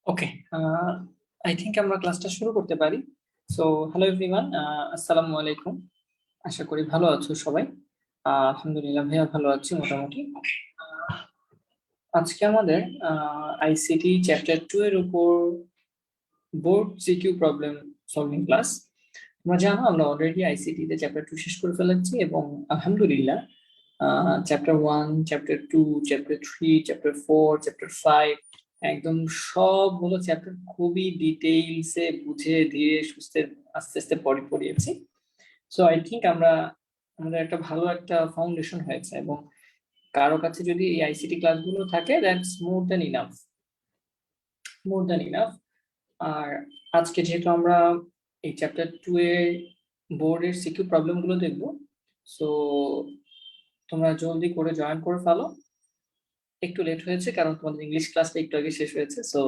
Okay, I think আমরা ক্লাসটা শুরু করতে পারি। সো হ্যালো এভরিওয়ান, আসসালামু আলাইকুম। আশা করি ভালো আছো সবাই। আলহামদুলিল্লাহ ভাইয়া ভালো আছি মোটামুটি। আজকে আমাদের আইসিটি চ্যাপ্টার 2 এর উপর board CQ problem solving class. তোমরা জানো আমরা অলরেডি আইসিটি তে চ্যাপ্টার 2 শেষ করে ফেলেছি এবং আলহামদুলিল্লাহ chapter 1, chapter 2, chapter 3, chapter 4, chapter 5 একদম সবগুলো চ্যাপ্টার খুবই ডিটেইলসে বুঝে ধীরে সুস্থে আস্তে আস্তে পড়িয়েছি। সো আই থিংক আমাদের একটা ভালো একটা ফাউন্ডেশন হয়েছে এবং কারো কাছে যদি এই আইসিটি ক্লাসগুলো থাকে দ্যাটস মোর দ্যান ইনাফ। আর আজকে যেহেতু আমরা এই চ্যাপ্টার 2 এর বোর্ডের সিকিউ প্রবলেম গুলো দেখবো, সো তোমরা জলদি করে জয়েন করে ফেলো। একটু লেট হয়েছে কারণ তোমাদের ইংলিশ ক্লাসটা একটু আগে শেষ হয়েছে, সো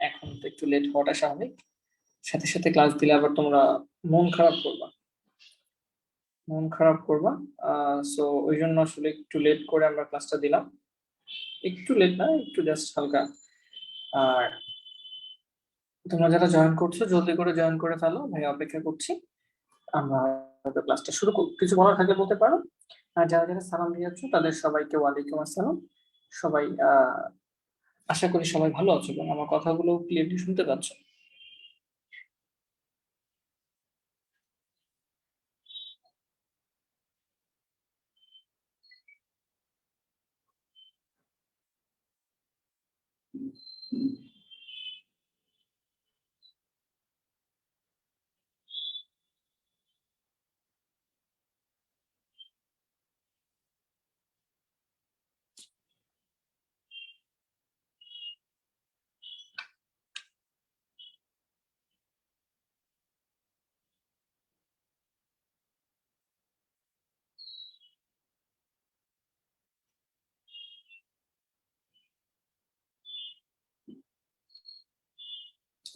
এখন তো একটু লেট হওয়াটা স্বাভাবিক। সাথে সাথে ক্লাস দিলে আবার তোমরা মন খারাপ করবা মন খারাপ করবা। সো ওই জন্য আসলে একটু লেট করে আমরা ক্লাসটা দিলাম। একটু লেট না, একটু জাস্ট হালকা। আর তোমরা যারা জয়েন করছো জলদি করে জয়েন করে ফেলো, ভাই অপেক্ষা করছি। আমরা হয়তো ক্লাসটা শুরু করব, কিছু বলার থাকলে বলতে পারো। আর যারা যারা সালাম দিয়ে যাচ্ছ তাদের সবাইকে ওয়ালাইকুম আসসালাম। সবাই আশা করি সবাই ভালো আছো এবং আমার কথাগুলো ক্লিয়ারলি শুনতে পাচ্ছ।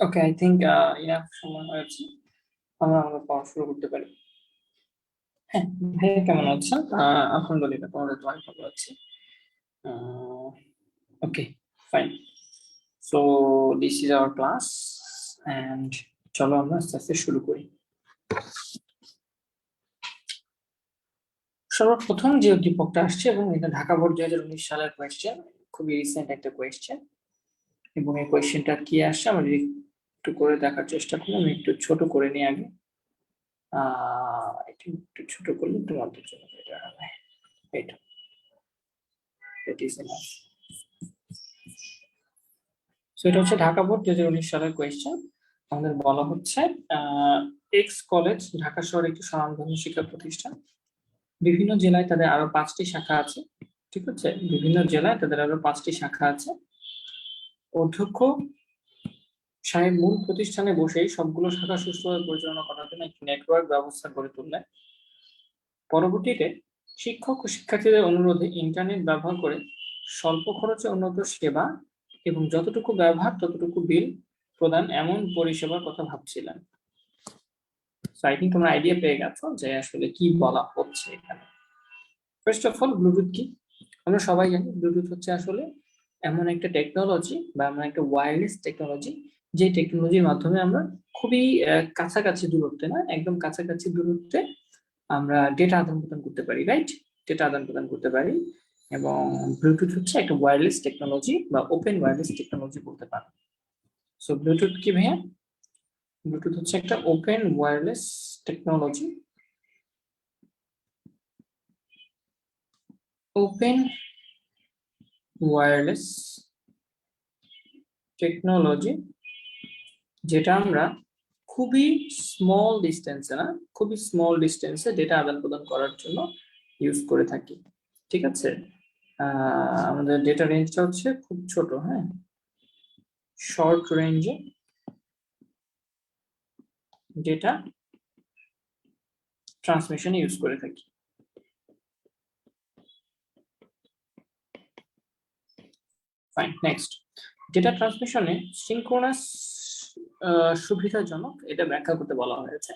ওকে, আই থিংক ইনাফ সময় হয়েছে, আমরা আমাদের পড়া শুরু করতে পারি। হ্যাঁ, ভাইয়া কেমন আছেন? আলহামদুলিল্লাহ, তোমাদের দোয়ায় ভালো আছি। Okay, fine. So this is our class and চলো আমরা আস্তে আস্তে শুরু করি। সর্বপ্রথম যে উদ্দীপকটা আসছে এবং এটা ঢাকা বোর্ড 2019 সালের কোয়েশ্চেন, খুবই রিসেন্ট একটা কোয়েশ্চেন। এবং এই কোয়েশ্চেনটা কি আসছে আমরা একটু করে দেখার চেষ্টা করি। আমি একটু ছোট করে নিই আগে। একটু ছোট করলে তোমাদের জন্য বেটার হবে। এটা that is enough. So এটা হচ্ছে ঢাকা বোর্ড 2019 সালের কোয়েশ্চেন। আমাদের বলা হচ্ছে এক্স কলেজ ঢাকা শহরে একটি স্বনামধন্য শিক্ষা প্রতিষ্ঠান। বিভিন্ন জেলায় তাদের আরো 5টি শাখা আছে। ঠিক আছে, বিভিন্ন জেলায় তাদের আরো 5টি শাখা আছে। অধ্যক্ষ সাহেব মূল প্রতিষ্ঠানে বসেই সবগুলো শাখা সুষ্ঠুভাবে পরিচালনা করার জন্য একটি নেটওয়ার্ক ব্যবস্থা গড়ে তুললেন। পরবর্তীতে শিক্ষক ও শিক্ষার্থীদের অনুরোধে ইন্টারনেট ব্যবহার করে স্বল্প খরচে উন্নত সেবা এবং যতটুকু ব্যবহার ততটুকু বিল প্রদান এমন পরিষেবার কথা ভাবছিলেন। আই থিঙ্ক তোমরা আইডিয়া পেয়ে গেছো যে আসলে কি বলা হচ্ছে এখানে। ফার্স্ট অফ অল, ব্লুটুথ কি? আমরা সবাই জানি ব্লুটুথ হচ্ছে আসলে এমন একটা টেকনোলজি বা এমন একটা ওয়্যারলেস টেকনোলজি, যে টেকনোলজির মাধ্যমে আমরা খুবই কাছাকাছি দূরত্বে, না একদম কাছাকাছি দূরত্বে আমরা ডেটা আদান প্রদান করতে পারি, রাইট? ডেটা আদান প্রদান করতে পারি। এবং ব্লুটুথ হচ্ছে একটা ওয়্যারলেস টেকনোলজি বা ওপেন ওয়্যারলেস টেকনোলজি বলতে পারো। সো ব্লুটুথ কি ভাইয়া? ব্লুটুথ হচ্ছে একটা open wireless technology. Open wireless technology যেটা আমরা খুবই স্মল ডিস্টেন্সে, না খুবই স্মল ডিস্টেন্সে ডেটা আদান প্রদান করার জন্য ইউজ করে থাকি। ঠিক আছে, আমাদের ডেটা রেঞ্জটা হচ্ছে খুব ছোট, হ্যাঁ, শর্ট রেঞ্জে ডেটা ট্রান্সমিশন ইউজ করে থাকি। Fine, next. ডেটা ট্রান্সমিশনে সিনক্রোনাস সুবিধাজনক এটা ব্যাখ্যা করতে বলা হয়েছে।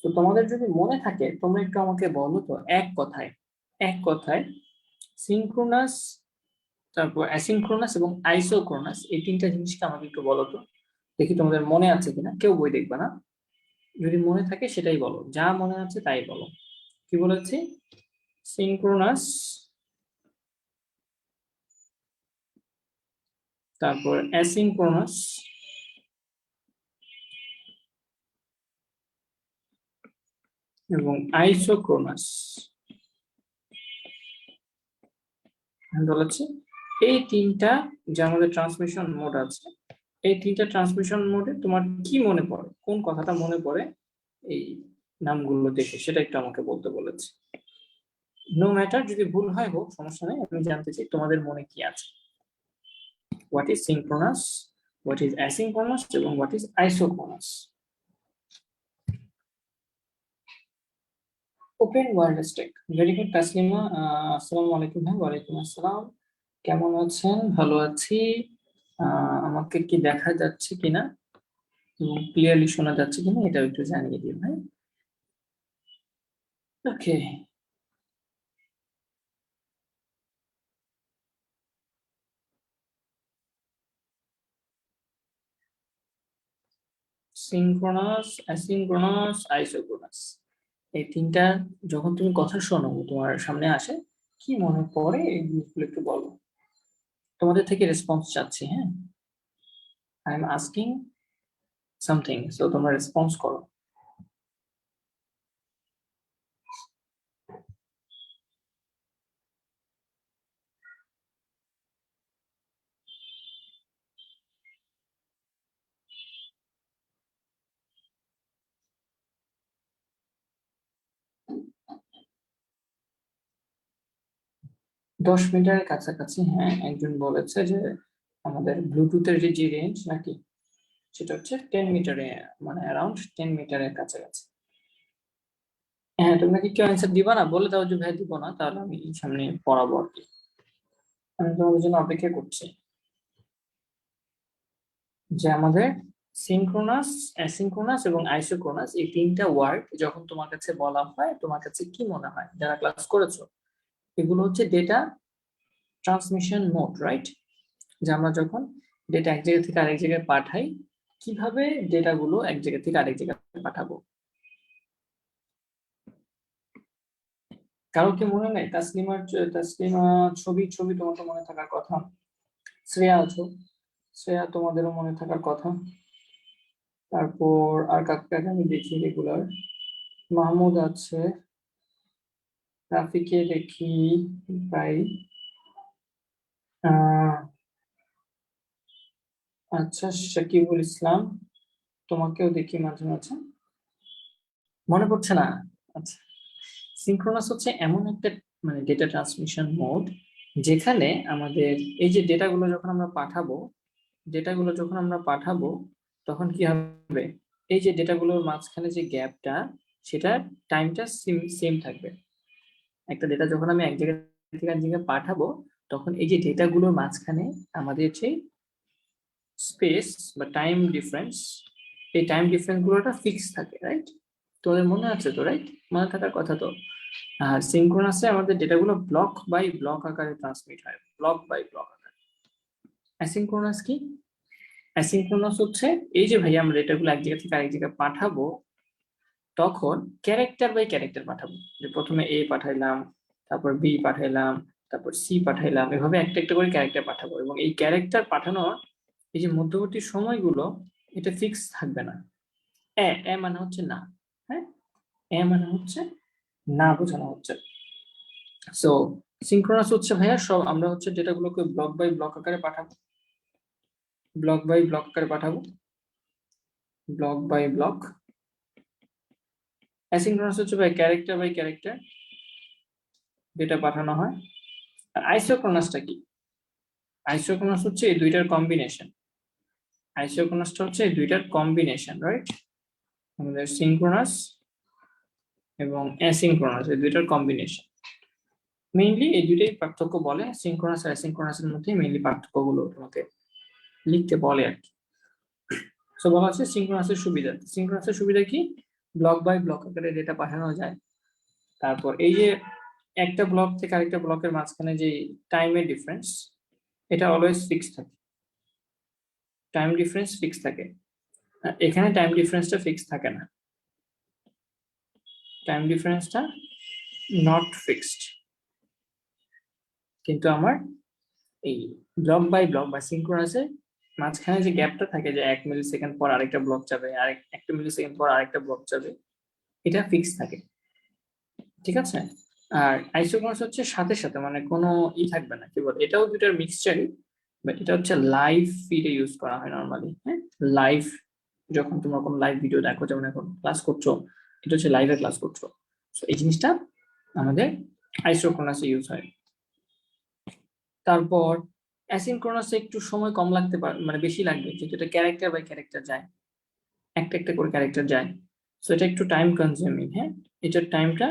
তো তোমাদের যদি মনে থাকে তোমরা একটু আমাকে বলো তো এক কথায় সিনক্রোনাস তারপর অ্যাসিনক্রোনাস এবং আইসোক্রোনাস, এই তিনটা জিনিসকে আমাকে একটু বলো তো, দেখি তোমাদের মনে আছে কিনা। কেউ বই দেখবে না, যদি মনে থাকে সেটাই বলো, যা মনে আছে তাই বলো। কি বলেছি? সিনক্রোনাস, তারপর অ্যাসিনক্রোনাস এবং আইসোক্রোনাস। বলেছি এই তিনটা যে আমাদের ট্রান্সমিশন মোড আছে, এই তিনটা ট্রান্সমিশন মোডে তোমার কি মনে পড়ে, কোন কথাটা মনে পড়ে এই নামগুলো দেখে, সেটা একটু আমাকে বলতে বলেছে। নো ম্যাটার, যদি ভুল হয় হোক, সমস্যা নেই, আমি জানতে চাই তোমাদের মনে কি আছে। What is synchronous, what is asynchronous এবং what is isochronous. Open wireless tech, very good Taslima. আসসালামু আলাইকুম। ভাই, ওয়ালাইকুম আসসালাম। কেমন আছেন? ভালো আছি। আমাকে কি দেখা যাচ্ছে কিনা এবং ক্লিয়ারলি শোনা যাচ্ছে কিনা, এটা একটু জানিয়ে দিন ভাই। ওকে। সিনক্রোনাস, অ্যাসিনক্রোনাস, আইসোক্রোনাস, এই তিনটা যখন তুমি কথা শোনো, তোমার সামনে আসে, কি মনে পড়ে এই জিনিসগুলো একটু বলো। তোমাদের থেকে রেসপন্স চাচ্ছি, হ্যাঁ। I am asking something, so তোমরা রেসপন্স করো। 10 মিটারের কাছাকাছি, হ্যাঁ। একজন বলেছে যে আমাদের ব্লুটুথের যে রেঞ্জ নাকি, সেটা হচ্ছে 10 মিটারে, মানে অ্যারাউন্ড 10 মিটারের কাছাকাছি। হ্যাঁ, তোমরা কি কেউ অ্যান্সার দিবা না? বলে দাও যে ভাই দিব না, তাহলে আমি সামনে পড়াবো আর কি। আমি তোমাদের জন্য অপেক্ষা করছি। যে আমাদের সিনক্রোনাস, অ্যাসিনক্রোনাস এবং আইসোক্রোনাস, এই তিনটা ওয়ার্ড যখন তোমার কাছে বলা হয়, তোমার কাছে কি মনে হয় যারা ক্লাস করেছো? এগুলো হচ্ছে ডেটা ট্রান্সমিশন মোড, রাইট? যে আমরা যখন ডেটা এক জায়গা থেকে আরেক জায়গায় পাঠাই, কিভাবে ডেটাগুলো এক জায়গা থেকে আরেক জায়গায় পাঠাবো। কারো কি মনে নেই? তাসলিমা, ছবি ছবি তোমার তো মনে থাকার কথা। শ্রেয়া আছো, শ্রেয়া তোমাদেরও মনে থাকার কথা। তারপর আর কাকে কাকে আমি দেখি রেগুলার, মাহমুদ আছে, রাফিকে দেখি প্রায়। আহ আচ্ছা, শাকিবুল ইসলাম, তোমাকেও দেখি মাঝে মাঝে। মনে পড়ছে না? আচ্ছা। সিনক্রোনাস হচ্ছে এমন একটা মানে ডেটা ট্রান্সমিশন মোড, যেখানে আমাদের এই যে ডেটাগুলো যখন আমরা পাঠাবো, ডেটাগুলো যখন আমরা পাঠাবো তখন কি হবে, এই যে ডেটাগুলোর মাঝখানে যে গ্যাপটা, সেটা টাইমটা সেম সেম থাকবে। একটা ডেটা যখন আমি এক জায়গা থেকে এক জায়গায় পাঠাবো, তখন এই যে ডেটাগুলোর মাঝখানে আমাদের যে স্পেস বা টাইম ডিফারেন্স, এই টাইম ডিফারেন্স গুলোটা ফিক্স থাকে, রাইট? তোদের মনে আছে তো, রাইট? মনে থাকার কথা তো। আর সিনক্রোনাসে আমাদের ডেটাগুলো ব্লক বাই ব্লক আকারে ট্রান্সমিট হয়, ব্লক বাই ব্লক আকারে। অ্যাসিনক্রোনাস কি? অ্যাসিনক্রোনাস হচ্ছে এই যে ভাইয়া আমরা ডেটাগুলো এক জায়গা থেকে আরেক জায়গায় পাঠাবো, তখন ক্যারেক্টার বাই ক্যারেক্টার পাঠাবো। যে প্রথমে এ পাঠাইলাম, তারপর বি পাঠাইলাম, তারপর সি পাঠাইলাম, এভাবে একটা একটা করে ক্যারেক্টার পাঠাবো। এবং এই ক্যারেক্টার পাঠানোর এই যে মধ্যবর্তী সময়গুলো, এটা ফিক্স থাকবে না। এ এ মানে হচ্ছে না, হ্যাঁ, এ মানে হচ্ছে না, বোঝানো হচ্ছে। সো সিনক্রোনাস হচ্ছে ভাইয়া সব আমরা হচ্ছে ডেটাগুলোকে ব্লক বাই ব্লক আকারে পাঠাবো, ব্লক বাই ব্লক আকারে পাঠাবো, ব্লক বাই ব্লক। অ্যাসিনক্রোনাস হচ্ছে ভাই ক্যারেক্টার বাই ক্যারেক্টার ডেটা পাঠানো হয়। আর আইসোক্রোনাসটা কি? আইসোক্রোনাস হচ্ছে এই দুইটার কম্বিনেশন। আইসোক্রোনাসটা হচ্ছে এই দুইটার কম্বিনেশন, রাইট? আমাদের সিনক্রোনাস এবং অ্যাসিনক্রোনাস, এই দুইটার কম্বিনেশন। মেইনলি এই দুইটাই পার্থক্য বলে, সিনক্রোনাস আর অ্যাসিনক্রোনাসের মধ্যে মেইনলি পার্থক্যগুলো তোমাকে লিখতে বলে আর কি। সো বলা হচ্ছে সিনক্রোনাসের সুবিধা। সিনক্রোনাসের সুবিধা কি? ব্লক বাই ব্লক আকারে ডেটা পাঠানো যায়। তারপর এই যে একটা ব্লক থেকে আরেকটা ব্লকের মাঝখানে যে টাইমের ডিফারেন্স, এটা অলওয়েজ ফিক্স থাকে, টাইম ডিফারেন্স ফিক্স থাকে। এখানে টাইম ডিফারেন্সটা ফিক্স থাকে না, টাইম ডিফারেন্সটা নট ফিক্সড। কিন্তু আমার এই ব্লক বাই ব্লক বা সিনক্রোনাসে মাঝখানে যে গ্যাপটা থাকে, যে 1 মিলি সেকেন্ড পর আরেকটা ব্লক যাবে, আর 1 মিলি সেকেন্ড পর আরেকটা ব্লক যাবে, এটা ফিক্স থাকে, ঠিক আছে। আর আইসোক্রোনাস হচ্ছে সাথে সাথে, মানে কোনো থাকবে না, কি বল, এটাও দুটার মিক্সচারই, বাট এটা হচ্ছে লাইভ ফিডে ইউজ করা হয় নর্মালি। হ্যাঁ, লাইভ, যখন তোমরা কোনো লাইভ ভিডিও দেখো, যেমন এখন ক্লাস করছো, এটা হচ্ছে লাইভে ক্লাস করছো, তো এই জিনিসটা আমাদের আইসোক্রোনাসে ইউজ হয়। তারপর অ্যাসিনক্রোনাসে একটু সময় কম লাগতে পারে, মানে বেশি লাগবে, যেহেতু এটা ক্যারেক্টার বাই ক্যারেক্টার যায়, একটা একটা করে ক্যারেক্টার যায়, সো এটা একটু টাইম কনজিউমিং। হ্যাঁ, এটার টাইমটা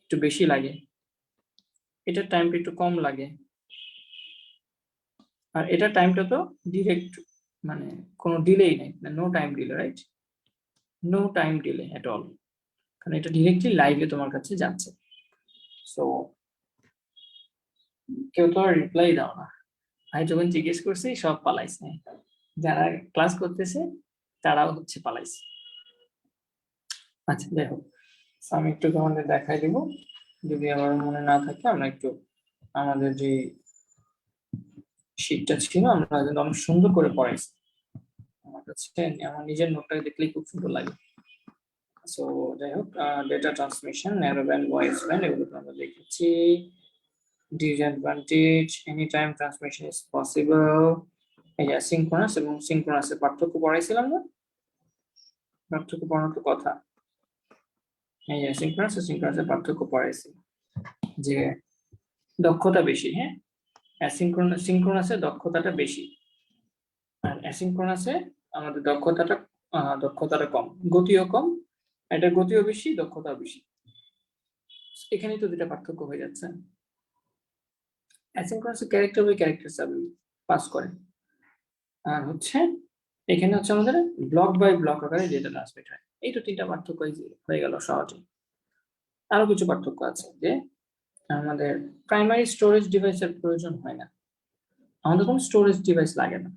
একটু বেশি লাগে, এটার টাইমটা একটু কম লাগে। আর এটার টাইমটা তো ডিরেক্ট, মানে কোনো ডিলেই নেই, no time delay, right, no time delay at all, কারণ এটা ডিরেক্টলি লাইভে তোমার কাছে যাচ্ছে। সো কেউ তো আর রিপ্লাই দাও না, ভাই যখন জিজ্ঞেস করছি সব পালাইছে, যারা ক্লাস করতেছে তারাও হচ্ছে পালাইছে। আচ্ছা, যাই হোক, আমি একটু তোমাদের দেখাই দিব, যদি আমার মনে না থাকে আমরা একটু আমাদের যে শীটটা ছিল আমরা কিন্তু অনেক সুন্দর করে পড়াইছি, আমার কাছে আমার নিজের নোটটাকে দেখলেই খুব সুন্দর লাগে। সো যাই হোক, data transmission, narrow band, voice band, এগুলো তো আমরা দেখেছি। Disadvantage, any time transmission is possible. এই যে সিনক্রোনাস এবং সিনক্রোনাসের পার্থক্য পড়াইছিলাম না, পার্থক্য পড়ানোর তো কথা। এই যে সিনক্রোনাস আর সিনক্রোনাসের পার্থক্য পড়াইছি, যে দক্ষতা বেশি। হ্যাঁ, সিনক্রোনাসে দক্ষতাটা বেশি, আর অ্যাসিনক্রোনাসে আমাদের দক্ষতাটা কম, গতিও কম, এটা গতিও বেশি, দক্ষতাও বেশি। এখানেই তো দুটা পার্থক্য হয়ে যাচ্ছে। অ্যাসিনক্রোনাসে ক্যারেক্টার বাই ক্যারেক্টার পাস করে, আর হচ্ছে এখানে হচ্ছে আমাদের ব্লক বাই ব্লক আকারে ডেটা ট্রান্সমিট হয়। এই তো তিনটা পার্থক্য হয়ে গেল সহজে। আরো কিছু পার্থক্য আছে, যে আমাদের প্রাইমারি স্টোরেজ ডিভাইসের প্রয়োজন হয় না, আমাদের কোনো স্টোরেজ ডিভাইস লাগে না,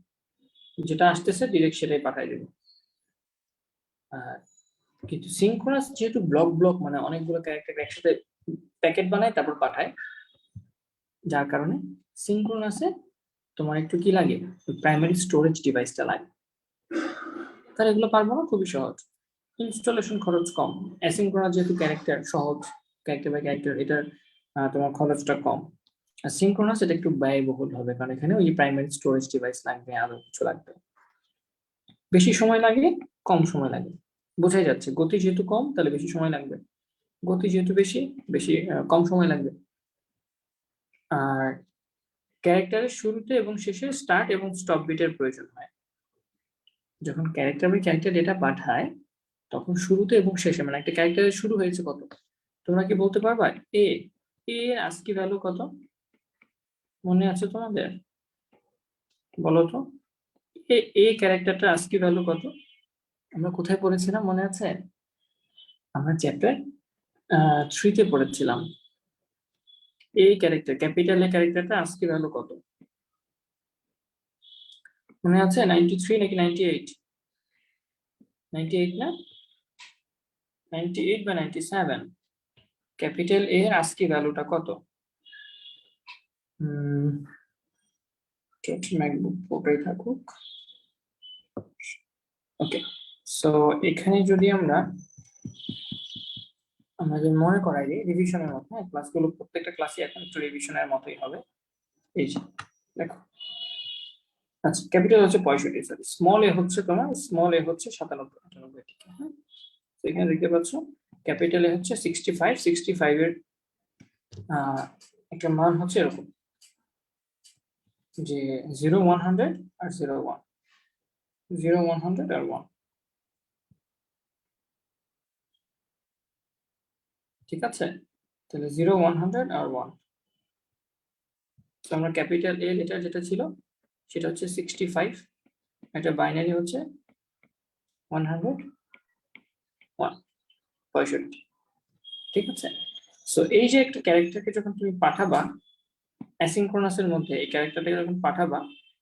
যেটা আসতেছে ডিরেক্ট সেটাই পাঠিয়ে দেবো। আর কিন্তু সিনক্রোনাস যেহেতু ব্লক ব্লক, মানে অনেকগুলো ক্যারেক্টার একসাথে প্যাকেট বানায় তারপর পাঠায়, যার কারণে সিনক্রোনাসে তোমার একটু কি লাগে, প্রাইমারি স্টোরেজ ডিভাইসটা লাগে। তাহলে এগুলো পারবো না, খুবই সহজ, ইনস্টলেশন খরচ কম। অ্যাসিনক্রোনাস যেহেতু ক্যারেক্টার সহজ, ক্যারেক্টার বাই ক্যারেক্টার, এটার তোমার খরচটা কম। আর সিনক্রোনাস এটা একটু ব্যয়বহুল হবে, কারণ এখানে ওই প্রাইমারি স্টোরেজ ডিভাইস লাগবে, আরো কিছু লাগবে, বেশি সময় লাগে, কম সময় লাগে, বোঝাই যাচ্ছে। গতি যেহেতু কম তাহলে বেশি সময় লাগবে, গতি যেহেতু বেশি, বেশি কম সময় লাগবে। আর ক্যারেক্টারের শুরুতে এবং শেষে স্টার্ট এবং স্টপ বিটের প্রয়োজন হয়। যখন ক্যারেক্টার বাই ক্যারেক্টার ডেটা পাঠায়, তখন শুরুতে এবং শেষে, মানে একটা ক্যারেক্টারের শুরু হয়েছে কত, তোমরা কি বলতে পারবা? এ এর আজকি ভ্যালু কত, মনে আছে তোমাদের? বলো তো, এ ক্যারেক্টারটা আজকি ভ্যালু কত? আমরা কোথায় পড়েছিলাম মনে আছে? আমরা চ্যাপ্টার 3-তে পড়েছিলাম। এই ক্যারেক্টার, ক্যাপিটাল এ ক্যারেক্টারটা আজকি ভ্যালু কত, মনে আছে? 93 নাকি 98? 98 না, 98 বা 97? ক্যাপিটাল এর আজকি ভ্যালুটা কত? ম্যাকবুক ওটাই থাকুক। ওকে, সো এখানে যদি আমরা আমাদের মনে করাই দিই রিভিশনের মতো, হ্যাঁ, ক্লাসগুলো প্রত্যেকটা ক্লাসই এখন একটু রিভিশনের মতোই হবে। এই যে দেখো, আচ্ছা, ক্যাপিটাল হচ্ছে 65, সরি স্মল এ হচ্ছে তোমার, স্মল এ হচ্ছে 97-98, ঠিক হ্যাঁ। তো এখানে দেখতে পাচ্ছ ক্যাপিটাল এ হচ্ছে 65, 65 এর একটা মান হচ্ছে এরকম, যে 0 100 আর 0 1, 0 100 আর 1, ঠিক আছে। তাহলে 0 100 আর 1, তো আমরা ক্যাপিটাল এ লেটার যেটা ছিল সেটা হচ্ছে 65, এটা বাইনারি হচ্ছে 101, 65, ঠিক আছে। সো এই যে একটা ক্যারেক্টারকে যখন তুমি পাঠাবা, অ্যাসিনক্রোনাসের মধ্যে এই ক্যারেক্টারটাকে যখন পাঠাবা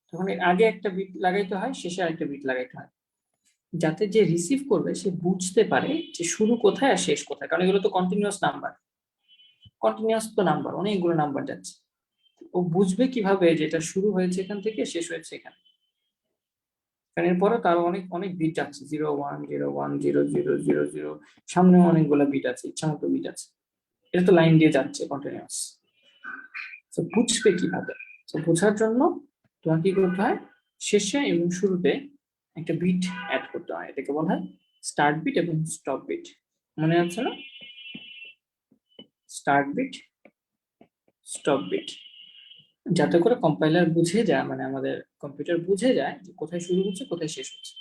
তখন এর আগে একটা বিট লাগাইতে হয়, শেষে আরেকটা বিট লাগাইতে হয়, যাতে যে রিসিভ করবে সে বুঝতে পারে যে শুরু কোথায় আর শেষ কোথায়, কারণ এগুলো তো কন্টিনিউয়াস নাম্বার, কন্টিনিউয়াস তো নাম্বার, অনেকগুলো নাম্বার যাচ্ছে। ও বুঝবে কিভাবে যে এটা শুরু হয়েছে এখান থেকে, শেষ হয়েছে এখানে, কারণ এরপরে তার অনেক অনেক বিট যাচ্ছে, 0 1 0 1 0 0 0 0, সামনেও অনেকগুলো বিট আছে, ইচ্ছা মতো বিট আছে, এটা তো লাইন দিয়ে যাচ্ছে কন্টিনিউয়াস। তো বুঝবে কিভাবে? তো বোঝার জন্য তোমার কি করতে হয়, শেষে এবং শুরুতে একটা বিট অ্যাড করতে হয়, এটাকে বলা হয় স্টার্ট বিট এবং স্টপ বিট। মনে আছে না? স্টার্ট বিট, স্টপ বিট, যাতে করে কম্পাইলার বুঝে যায়, মানে আমাদের কম্পিউটার বুঝে যায় যে কোথায় শুরু হচ্ছে কোথায় শেষ হচ্ছে।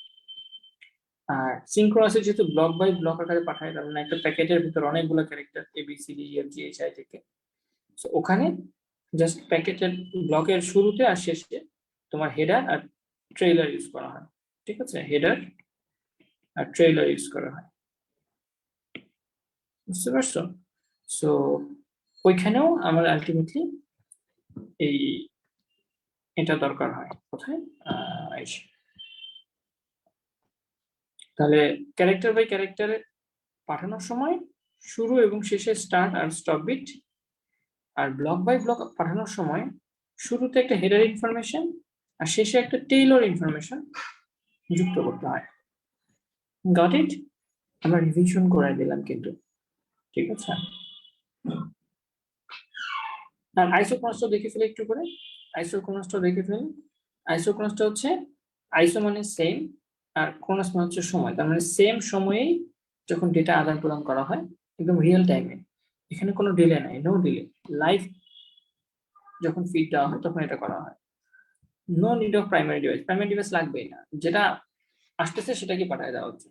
আর সিনক্রোনাসে যেহেতু ব্লক বাই ব্লক আকারে পাঠায়, তার মানে একটা প্যাকেটের ভিতর অনেকগুলো character A B C D E F G H I থেকে, ওখানে জাস্ট প্যাকেটের ব্লকের শুরুতে আর শেষে তোমার হেডার আর ট্রেইলার ইউজ করা হয়। ঠিক আছে, হেডার আর ট্রেইলার ইউজ করা হয়, বুঝতে পারছো? সো ওইখানেও আমার আলটিমেটলি এই এটা দরকার হয়, কোথায়? তাহলে ক্যারেক্টার বাই ক্যারেক্টারে পাঠানোর সময় শুরু এবং শেষে স্টার্ট আর স্টপ বিট, আর ব্লক বাই ব্লক পাঠানোর সময় শুরুতে একটা হেডার ইনফরমেশন আর শেষে একটা টেইলর ইনফরমেশন যুক্ত করতে হয়। Got it? আমরা রিভিশন করে দিলাম কিন্তু, ঠিক আছে? আর আইসোক্রোনাসটা দেখে ফেলে একটু করে, আইসোক্রোনাসটা দেখে ফেলে। আইসোক্রোনাসটা হচ্ছে, আইসো মানে সেম আর ক্রোনাস মানে হচ্ছে সময়, তার মানে সেম সময়েই যখন ডেটা আদান প্রদান করা হয়, একদম রিয়েল টাইমে, এখানে কোনো ডিলে নাই, নো ডিলে, লাইভ যখন ফিড দেওয়া হয় তখন এটা করা হয়। No need of primary device লাগবেই না, যেটা আসতেছে সেটাকে পাঠিয়ে দেওয়া হচ্ছে।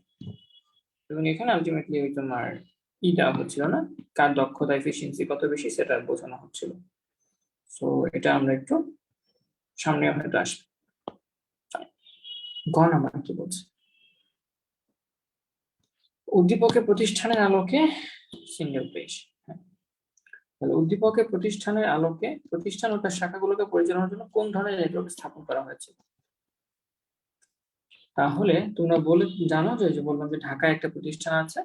এবং এখানে আলটিমেটলি ওই তোমার ই দেওয়া হচ্ছিল না, কার দক্ষতা এফিসিয়েন্সি কত বেশি সেটা বোঝানো হচ্ছিল। সো এটা আমরা একটু সামনে হয়তো আসবে। গ নাম্বার কি বলছে? উদ্দীপকের প্রতিষ্ঠানের আলোকে সিঙ্গেল পেজ। তাহলে উদ্দীপকের প্রতিষ্ঠানের আলোকে প্রতিষ্ঠান ও তার শাখাগুলোকে পরিচালনার জন্য কোন ধরনের নেটওয়ার্ক স্থাপন করা হয়েছে? তাহলে তোমরা বলে জানো যে বললাম যে ঢাকায় একটা প্রতিষ্ঠান আছে,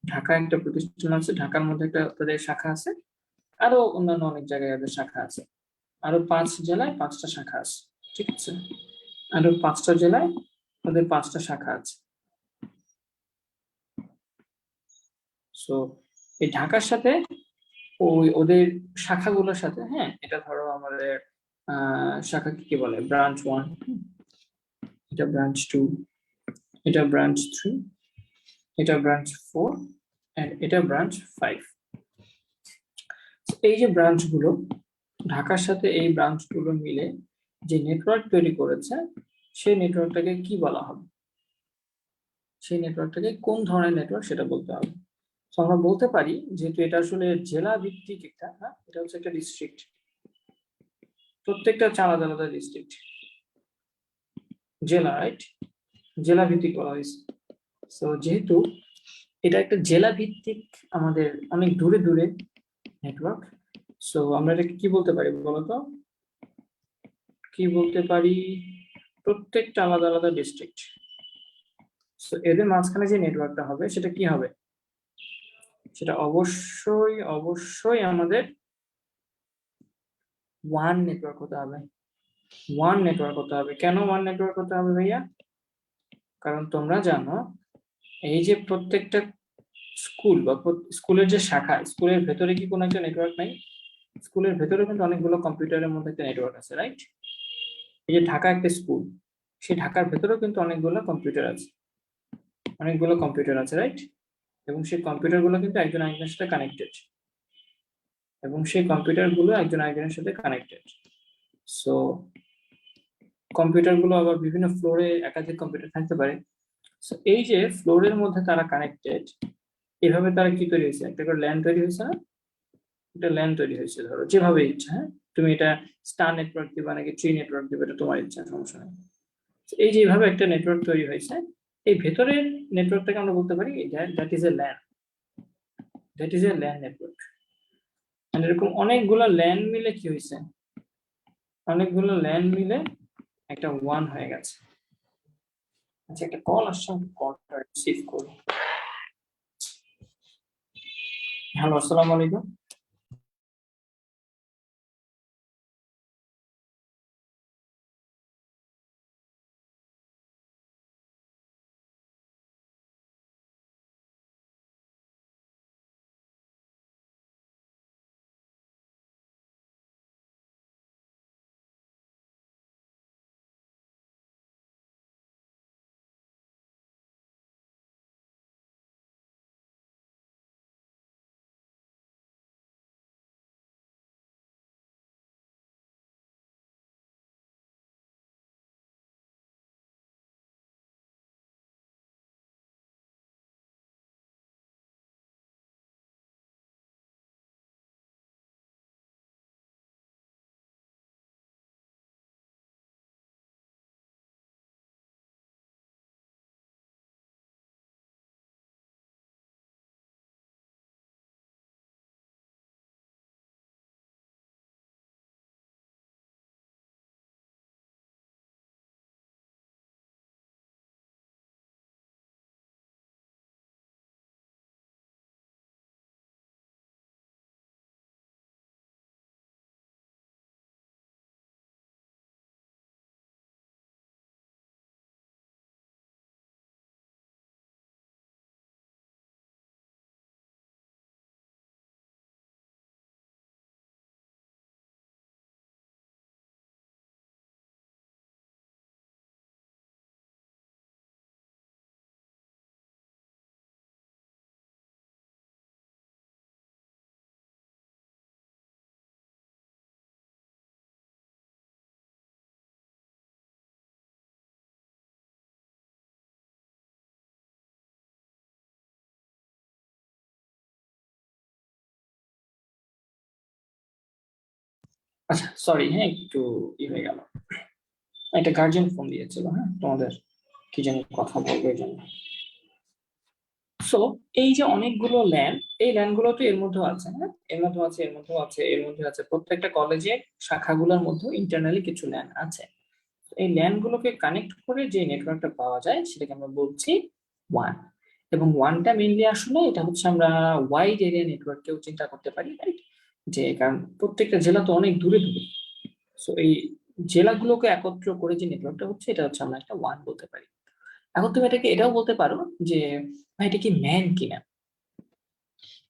ঢাকায় একটা প্রতিষ্ঠান আছে, ঢাকার মধ্যে একটা তাদের শাখা আছে, আরো অন্যান্য অনেক জায়গায় তাদের শাখা আছে, আরো 5 জেলায় 5টা শাখা আছে, ঠিক আছে? আরো 5টা জেলায় ওদের 5টা শাখা আছে। সো এই ঢাকার সাথে ওই ওদের শাখাগুলোর সাথে, হ্যাঁ, এটা ধরো আমাদের শাখা কি বলে, ব্রাঞ্চ 1, এটা ব্রাঞ্চ 2, এটা ব্রাঞ্চ 3, এটা ব্রাঞ্চ 4, এন্ড এটা ব্রাঞ্চ 5। এই যে ব্রাঞ্চগুলো, ঢাকার সাথে এই ব্রাঞ্চগুলো মিলে যে নেটওয়ার্ক তৈরি করেছে, সেই নেটওয়ার্কটাকে কি বলা হবে? সেই নেটওয়ার্কটাকে কোন ধরনের নেটওয়ার্ক সেটা বলতে হবে। তো আমরা বলতে পারি, যেহেতু এটা আসলে জেলা ভিত্তিক একটা, হ্যাঁ, এটা হচ্ছে একটা ডিস্ট্রিক্ট, প্রত্যেকটা হচ্ছে আলাদা আলাদা ডিস্ট্রিক্ট, জেলা, রাইট? জেলা ভিত্তিক বলা হয়েছে। তো যেহেতু এটা একটা জেলা ভিত্তিক, আমাদের অনেক দূরে দূরে নেটওয়ার্ক, সো আমরা এটাকে কি বলতে পারি বলতো? কি বলতে পারি? প্রত্যেকটা আলাদা আলাদা ডিস্ট্রিক্ট। সো এদের মাঝখানে যে নেটওয়ার্কটা হবে সেটা কি হবে? সেটা অবশ্যই অবশ্যই আমাদের ওয়ান নেটওয়ার্ক হতে হবে। ওয়ান নেটওয়ার্ক হতে হবে। কেন ওয়ান নেটওয়ার্ক হতে হবে ভাইয়া? কারণ তোমরা জানো, এই যে প্রত্যেকটা স্কুল বা স্কুলের যে শাখা, স্কুলের ভেতরে কি কোনো একটা নেটওয়ার্ক নাই? স্কুলের ভেতরে কিন্তু অনেকগুলো কম্পিউটারের মধ্যে একটা নেটওয়ার্ক আছে, রাইট? এই যে ঢাকা একটা স্কুল, সেই ঢাকার ভেতরেও কিন্তু অনেকগুলো কম্পিউটার আছে, অনেকগুলো কম্পিউটার আছে, রাইট? এবং সেই কম্পিউটার গুলো কিন্তু একজন আরেকজনের সাথে কানেক্টেড, এবং সেই কম্পিউটার গুলো একজন আরেকজনের সাথে কানেক্টেড। সো কম্পিউটার গুলো আবার বিভিন্ন ফ্লোরে একাধিক কম্পিউটার থাকতে পারে। সো এই যে ফ্লোরের মধ্যে তারা কানেক্টেড, এভাবে তারা কি তৈরি হয়েছে? একটা করে ল্যান তৈরি হয়েছে না? একটা ল্যান তৈরি হয়েছে, ধরো যেভাবে ইচ্ছা, হ্যাঁ, তুমি এটা স্টার নেটওয়ার্ক দিবা নাকি ট্রি নেটওয়ার্ক দিবে, এটা তোমার ইচ্ছা, সমস্যা নেই। এই যে এইভাবে একটা নেটওয়ার্ক তৈরি হয়েছে, এই ভেতরের নেটওয়ার্কটাকে আমরা বলতে পারি that is a LAN, that is a LAN network. এরকম অনেকগুলো ল্যান্ড মিলে কি হয়েছে, অনেকগুলো ল্যান্ড মিলে একটা ওয়ান হয়ে গেছে। আচ্ছা, একটা কল আসছে, কলটা রিসিভ করি। হ্যালো, আসসালামু আলাইকুম। আচ্ছা, সরি, হ্যাঁ, একটু হয়ে গেল। একটা গার্জিয়ান ফোন দিয়েছিল, হ্যাঁ, তোমাদের কি জানি কথা বলবে এই জন্য। সো এই যে অনেকগুলো ল্যান্ড, এই ল্যান্ড গুলো তো এর মধ্যেও আছে, হ্যাঁ, এর মধ্যে আছে, এর মধ্যেও আছে, এর মধ্যে আছে। প্রত্যেকটা কলেজে শাখাগুলোর মধ্যে ইন্টারনালি কিছু ল্যান্ড আছে। এই ল্যান্ড গুলোকে কানেক্ট করে যে নেটওয়ার্কটা পাওয়া যায় সেটাকে আমরা বলছি ওয়ান। এবং ওয়ানটা মেইনলি আসলে এটা হচ্ছে আমরা ওয়াইড এরিয়া নেটওয়ার্কেও চিন্তা করতে পারি, রাইট? যে কারণ প্রত্যেকটা জেলা তো অনেক দূরে দূরে। সো এই জেলাগুলোকে একত্র করে যে নেটওয়ার্কটা হচ্ছে এটা হচ্ছে আমরা একটা ওয়ান বলতে পারি। এখন তুমি এটাকে এটাও বলতে পারো যে ভাই এটা কি ম্যান কিনা।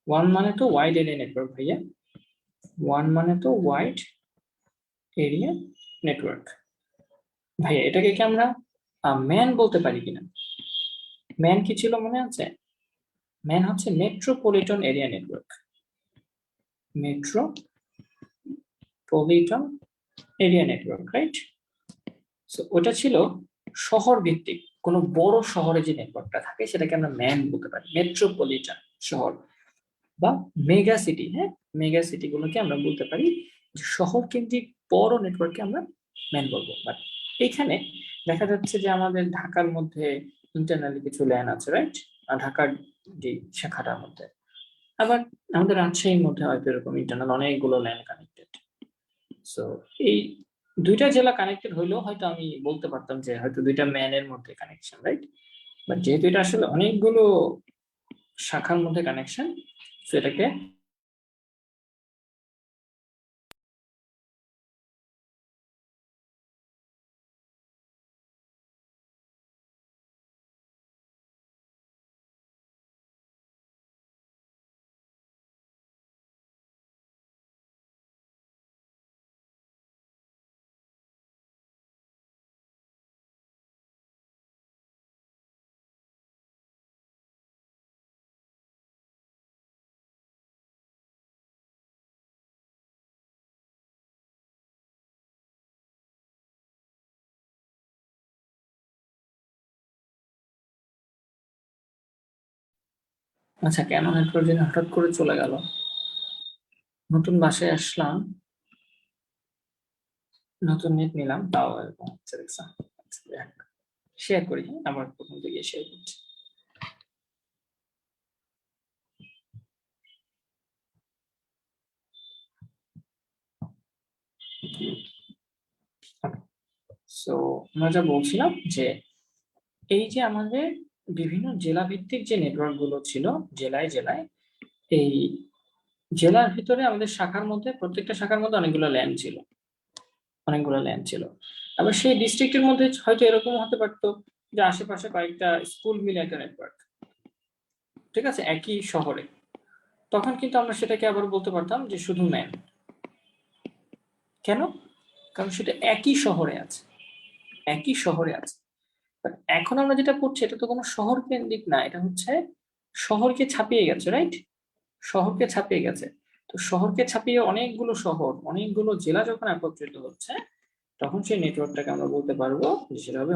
ওয়ান মানে তো ওয়াইড এরিয়া নেটওয়ার্ক ভাইয়া, ওয়ান মানে তো ওয়াইড এরিয়া নেটওয়ার্ক। ভাইয়া এটাকে কি আমরা ম্যান বলতে পারি কিনা? ম্যান কি ছিল মনে আছে? ম্যান হচ্ছে metropolitan area network. Metropolitan area network, right? So ওটা ছিল শহর ভিত্তিক কোনো বড় শহরে যে নেটওয়ার্কটা থাকে সেটাকে আমরা ম্যান বলতে পারি, মেট্রোপলিটন শহর বা মেগা সিটি। হ্যাঁ, মেগা সিটি গুলোকে আমরা বলতে পারি যে শহর কেন্দ্রিক বড় নেটওয়ার্ককে আমরা ম্যান বলবো। বাট এখানে দেখা যাচ্ছে যে আমাদের ঢাকার মধ্যে ইন্টারনালি কিছু ল্যান আছে, রাইট? ঢাকার যে শাখাটার মধ্যে, আবার আমাদের রাজশাহীর মধ্যে হয়তো এরকম ইন্টারনাল অনেকগুলো ল্যান কানেক্টেড। সো এই দুইটা জেলা কানেক্টেড হইলেও হয়তো আমি বলতে পারতাম যে হয়তো দুইটা ম্যানের মধ্যে কানেকশন, রাইট? বাট যেহেতু এটা আসলে অনেকগুলো শাখার মধ্যে কানেকশন, সো এটাকে আচ্ছা, কেন নেটওয়ার্ক যেন হঠাৎ করে চলে গেল? নতুন বাসায় আসলাম, নতুন নেট নিলাম, তাও এরকম হচ্ছে দেখছো। শেয়ার করি, হ্যাঁ, আবার প্রথম থেকে শেয়ার করছি। সো আমরা যা বলছিলাম যে এই যে আমাদের বিভিন্ন জেলা ভিত্তিক যে নেটওয়ার্ক গুলো ছিল জেলায় জেলায়, এই জেলার ভিতরে আমাদের শাখার মধ্যে প্রত্যেকটা শাখার মধ্যে অনেকগুলো ল্যান্ড ছিল। আবার সেই ডিস্ট্রিক্টের মধ্যে হয়তো এরকম হতে পারতো যে আশেপাশে কয়েকটা স্কুল মিলে একটা নেটওয়ার্ক, ঠিক আছে, একই শহরে। তখন কিন্তু আমরা সেটাকে আবার বলতে পারতাম যে শুধু ম্যান। কেন? কারণ সেটা একই শহরে আছে। এখন আমরা যেটা পড়ছি এটা তো কোনো শহর কেন্দ্রিক না, এটা হচ্ছে শহরকে ছাপিয়ে গেছে, রাইট? শহরকে ছাপিয়ে গেছে। তো শহরকে ছাপিয়ে অনেকগুলো শহর, অনেকগুলো জেলা যখন একত্রিত হচ্ছে, তখন সেই নেটওয়ার্কটাকে আমরা বলতে পারবো যে সেটা হবে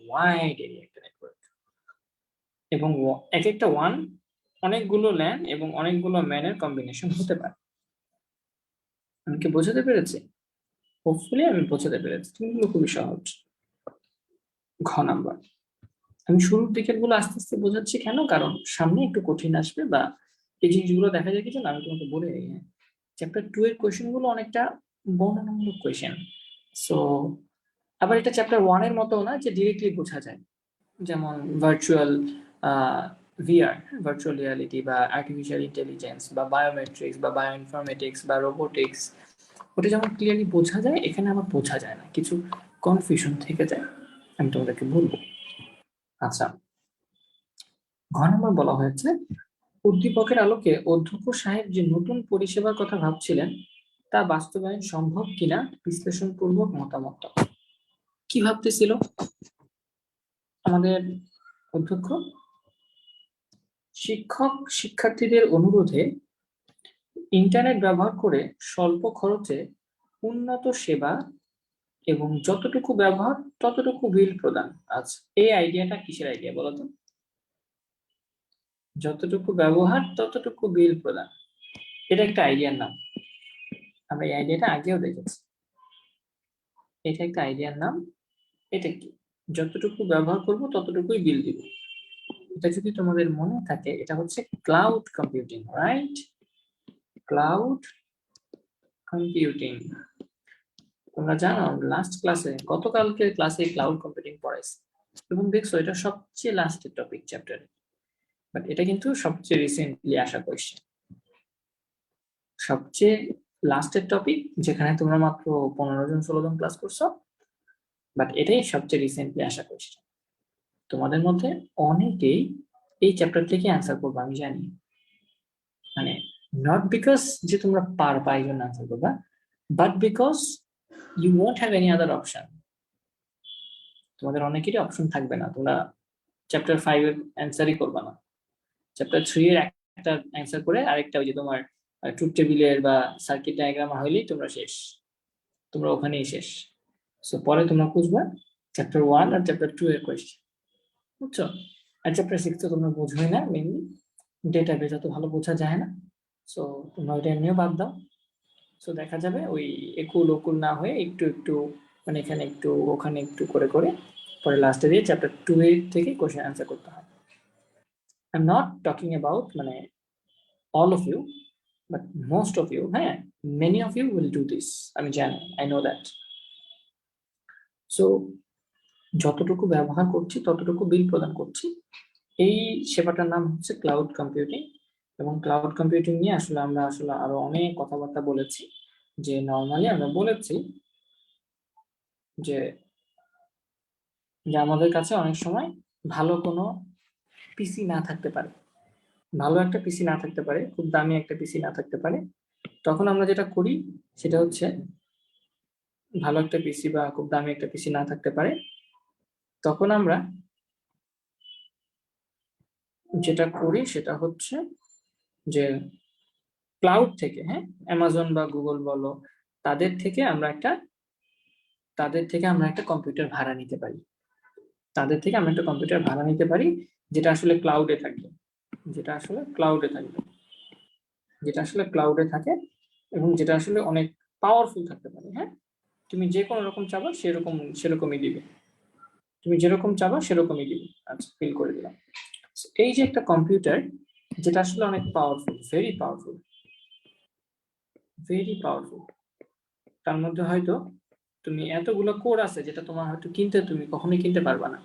ওয়াইড এরিয়া একটা নেটওয়ার্ক। এবং এক একটা ওয়ান অনেকগুলো ল্যান্ড এবং অনেকগুলো ম্যানের কম্বিনেশন হতে পারে। আমি কি বোঝাতে পেরেছি? হোপফুলি আমি বোঝাতে পেরেছি। কিন্তু খুবই সহজ। ঘ নাম্বার। আমি শুরুর দিকের গুলো আস্তে আস্তে বোঝাচ্ছি কেন, কারণ সামনে একটু কঠিন আসবে বা এই জিনিসগুলো দেখা যায় কিছু না, আমি তোমাকে বলে দিই। হ্যাঁ, চ্যাপ্টার 2 এর কোয়েশ্চেন গুলো অনেকটা বর্ণনামূলক কোয়েশ্চেন। সো আবার এটা চ্যাপ্টার 1 এর মতো না যে ডিরেক্টলি বোঝা যায়। যেমন ভার্চুয়াল ভিআর, ভার্চুয়াল রিয়ালিটি বা আর্টিফিশিয়াল ইন্টেলিজেন্স বা বায়োমেট্রিক্স বা বায়োইনফরমেটিক্স বা রোবোটিক্স, ওটা যেমন ক্লিয়ারলি বোঝা যায়, এখানে আবার বোঝা যায় না, কিছু কনফিউশন থেকে যায়। আমি তোমাদেরকে বলবো। আচ্ছা, ঘ নম্বর বলা হয়েছে উদ্দীপকের আলোকে অধ্যক্ষ সাহেব যে নতুন পরিষেবার কথা ভাবছিলেন তা বাস্তবায়ন সম্ভব কিনা বিশ্লেষণপূর্বক মতামত দাও। কি ভাবতেছিল আমাদের অধ্যক্ষ? শিক্ষক শিক্ষার্থীদের অনুরোধে ইন্টারনেট ব্যবহার করে স্বল্প খরচে উন্নত সেবা এবং যতটুকু ব্যবহার ততটুকু বিল প্রদান। আচ্ছা, এই আইডিয়াটা কিসের আইডিয়া বলো তো? যতটুকু ব্যবহার ততটুকু বিল প্রদান, এটা একটা আইডিয়ার নাম। আমরা এই আইডিয়াটা আগেও দেখেছি। এটা একটা আইডিয়ার নাম। এটা কি? যতটুকু ব্যবহার করব ততটুকুই বিল দিব। এটা যদি তোমাদের মনে থাকে, এটা হচ্ছে cloud computing, right? Cloud computing. তোমরা জানো লাস্ট ক্লাসে, গতকালকে ক্লাসে ক্লাউড কম্পিউটিং পড়াইছি এবং দেখছো এটা সবচেয়ে লাস্টের টপিক চ্যাপ্টারে, বাট এটা কিন্তু সবচেয়ে রিসেন্টলি আসা কোয়েশ্চেন, সবচেয়ে লাস্টের টপিক, যেখানে তোমরা মাত্র 15 জন 16 জন ক্লাস করছো, বাট এটাই সবচেয়ে রিসেন্টলি আসা কোয়েশ্চেন। তোমাদের মধ্যে অনেকেই এই চ্যাপ্টার থেকে অ্যান্সার করবে আমি জানি, মানে নট বিকজ যে তোমরা পারবা এই জন্য অ্যান্সার করবা, but because you won't have any other option. তোমাদের অনেকেরই অপশন থাকবে না, তোমরা চ্যাপ্টার 5 এর অ্যান্সারই করবা না, চ্যাপ্টার 3 এর একটা অ্যান্সার করে আরেকটা ওই যে তোমার ট্রুথ টেবিলের বা সার্কিট ডায়াগ্রাম হইলেই তোমরা শেষ, তোমরা ওখানেই শেষ। সো পরে তোমরা খুঁজবা চ্যাপ্টার 1 আর চ্যাপ্টার 2 এর কোয়েশ্চেন, বুঝছো? আর চ্যাপ্টার 6 তো তোমরা বুঝোই না, মেইনলি ডেটাবেজ অত ভালো বোঝা যায় না, সো তোমরা ওইটা এমনিও বাদ দাও। সো দেখা যাবে ওই একুল ওকুল না হয়ে একটু একটু, মানে এখানে একটু ওখানে একটু করে করে পরে লাস্টে দিয়ে চ্যাপ্টার 2 এর থেকে কোশ্চেন অ্যান্সার করতে হয়। I am not talking about মানে all of you, but most of you, হ্যাঁ, many of you will do this, আমি জানি, I know that. So যতটুকু ব্যবহার করছি ততটুকু বিল প্রদান করছি, এই সেবাটার নাম হচ্ছে ক্লাউড কম্পিউটিং। এবং ক্লাউড কম্পিউটিং নিয়ে আমরা আরো অনেক কথাবার্তা বলেছি, যে নর্মালি আমরা বলেছি যে যে আমাদের কাছে অনেক সময় ভালো কোনো পিসি না থাকতে পারে, ভালো একটা পিসি না থাকতে পারে, খুব দামি একটা পিসি না থাকতে পারে। তখন আমরা যেটা করি সেটা হচ্ছে, ভালো একটা পিসি বা খুব দামি একটা পিসি না থাকতে পারে, তখন আমরা যেটা করি সেটা হচ্ছে যে ক্লাউড থেকে, হ্যাঁ, অ্যামাজন বা গুগল বলো, তাদের থেকে আমরা একটা কম্পিউটার ভাড়া নিতে পারি, যেটা আসলে ক্লাউডে থাকবে, যেটা আসলে ক্লাউডে থাকবে, যেটা আসলে ক্লাউডে থাকে এবং যেটা আসলে অনেক পাওয়ারফুল থাকতে পারে। হ্যাঁ, তুমি যে কোনো রকম চাবা সেরকমই দিবে, তুমি যেরকম চাবা সেরকমই দিবে। আচ্ছা, ফিল করে দিলাম। এই যে একটা কম্পিউটার যেটা আসলে অনেক powerful, very powerful, very powerful, তার মধ্যে হয়তো তুমি এতগুলো কোর আছে যেটা তোমার হয়তো তুমি কখনোই কিনতে পারবা না,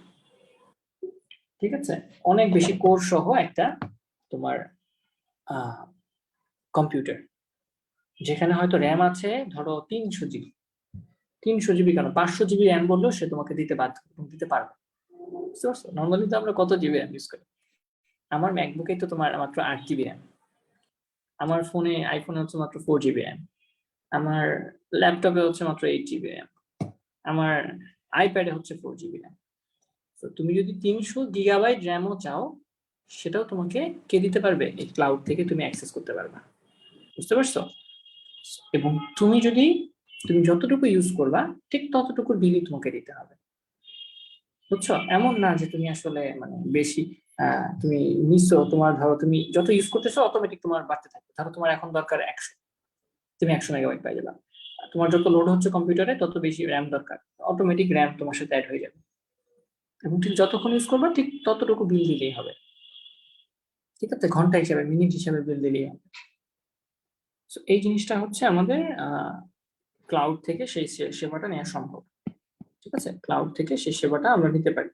ঠিক আছে? অনেক বেশি কোর সহ একটা তোমার কম্পিউটার, যেখানে হয়তো র্যাম আছে ধরো 300 জিবি, 300 জিবি কেন 500 জিবি র্যাম বললেও সে তোমাকে দিতে বাধ্য এবং দিতে পারবে। বুঝতে পারছো? নর্মালি তো আমরা কত জিবি র্যাম ইউজ করি? আমার ম্যাকবুকে তো তোমার মাত্র 8 জিবি র্যাম, আমার আইফোনে হচ্ছে মাত্র 4 জিবি র্যাম, আমার ল্যাপটপে হচ্ছে মাত্র 8 জিবি র্যাম, আমার আইপ্যাডে হচ্ছে 4 জিবি র্যাম। তো তুমি যদি 300 গিগাবাইট র্যামও চাও, সেটাও তোমাকে কে দিতে পারবে? এই ক্লাউড থেকে তুমি অ্যাক্সেস করতে পারবে। বুঝতে পারছো? এবং তুমি যতটুকু ইউজ করবা ঠিক ততটুকুর বিলই তোমাকে দিতে হবে। বুঝছো? এমন না যে তুমি আসলে মানে বেশি তুমি নিচ্ছ, তোমার ধরো তুমি যত ইউজ করতেছো অটোমেটিক তোমার বাড়তে থাকবে। ধরো তোমার এখন দরকার 100, তুমি 100 মেগাবাইট পাই যাবা। তোমার যত লোড হচ্ছে কম্পিউটারে তত বেশি র্যাম দরকার, অটোমেটিক র্যাম তোমার সাথে অ্যাড হয়ে যাবে, এবং ঠিক যতক্ষণ ইউজ করবা ঠিক ততটুকু বিল দিলেই হবে। ঠিক আছে? ঘন্টা হিসাবে মিনিট হিসাবে বিল দিলেই হবে। এই জিনিসটা হচ্ছে আমাদের ক্লাউড থেকে সেই সেবাটা নেওয়া সম্ভব। ঠিক আছে? ক্লাউড থেকে সেই সেবাটা আমরা নিতে পারি।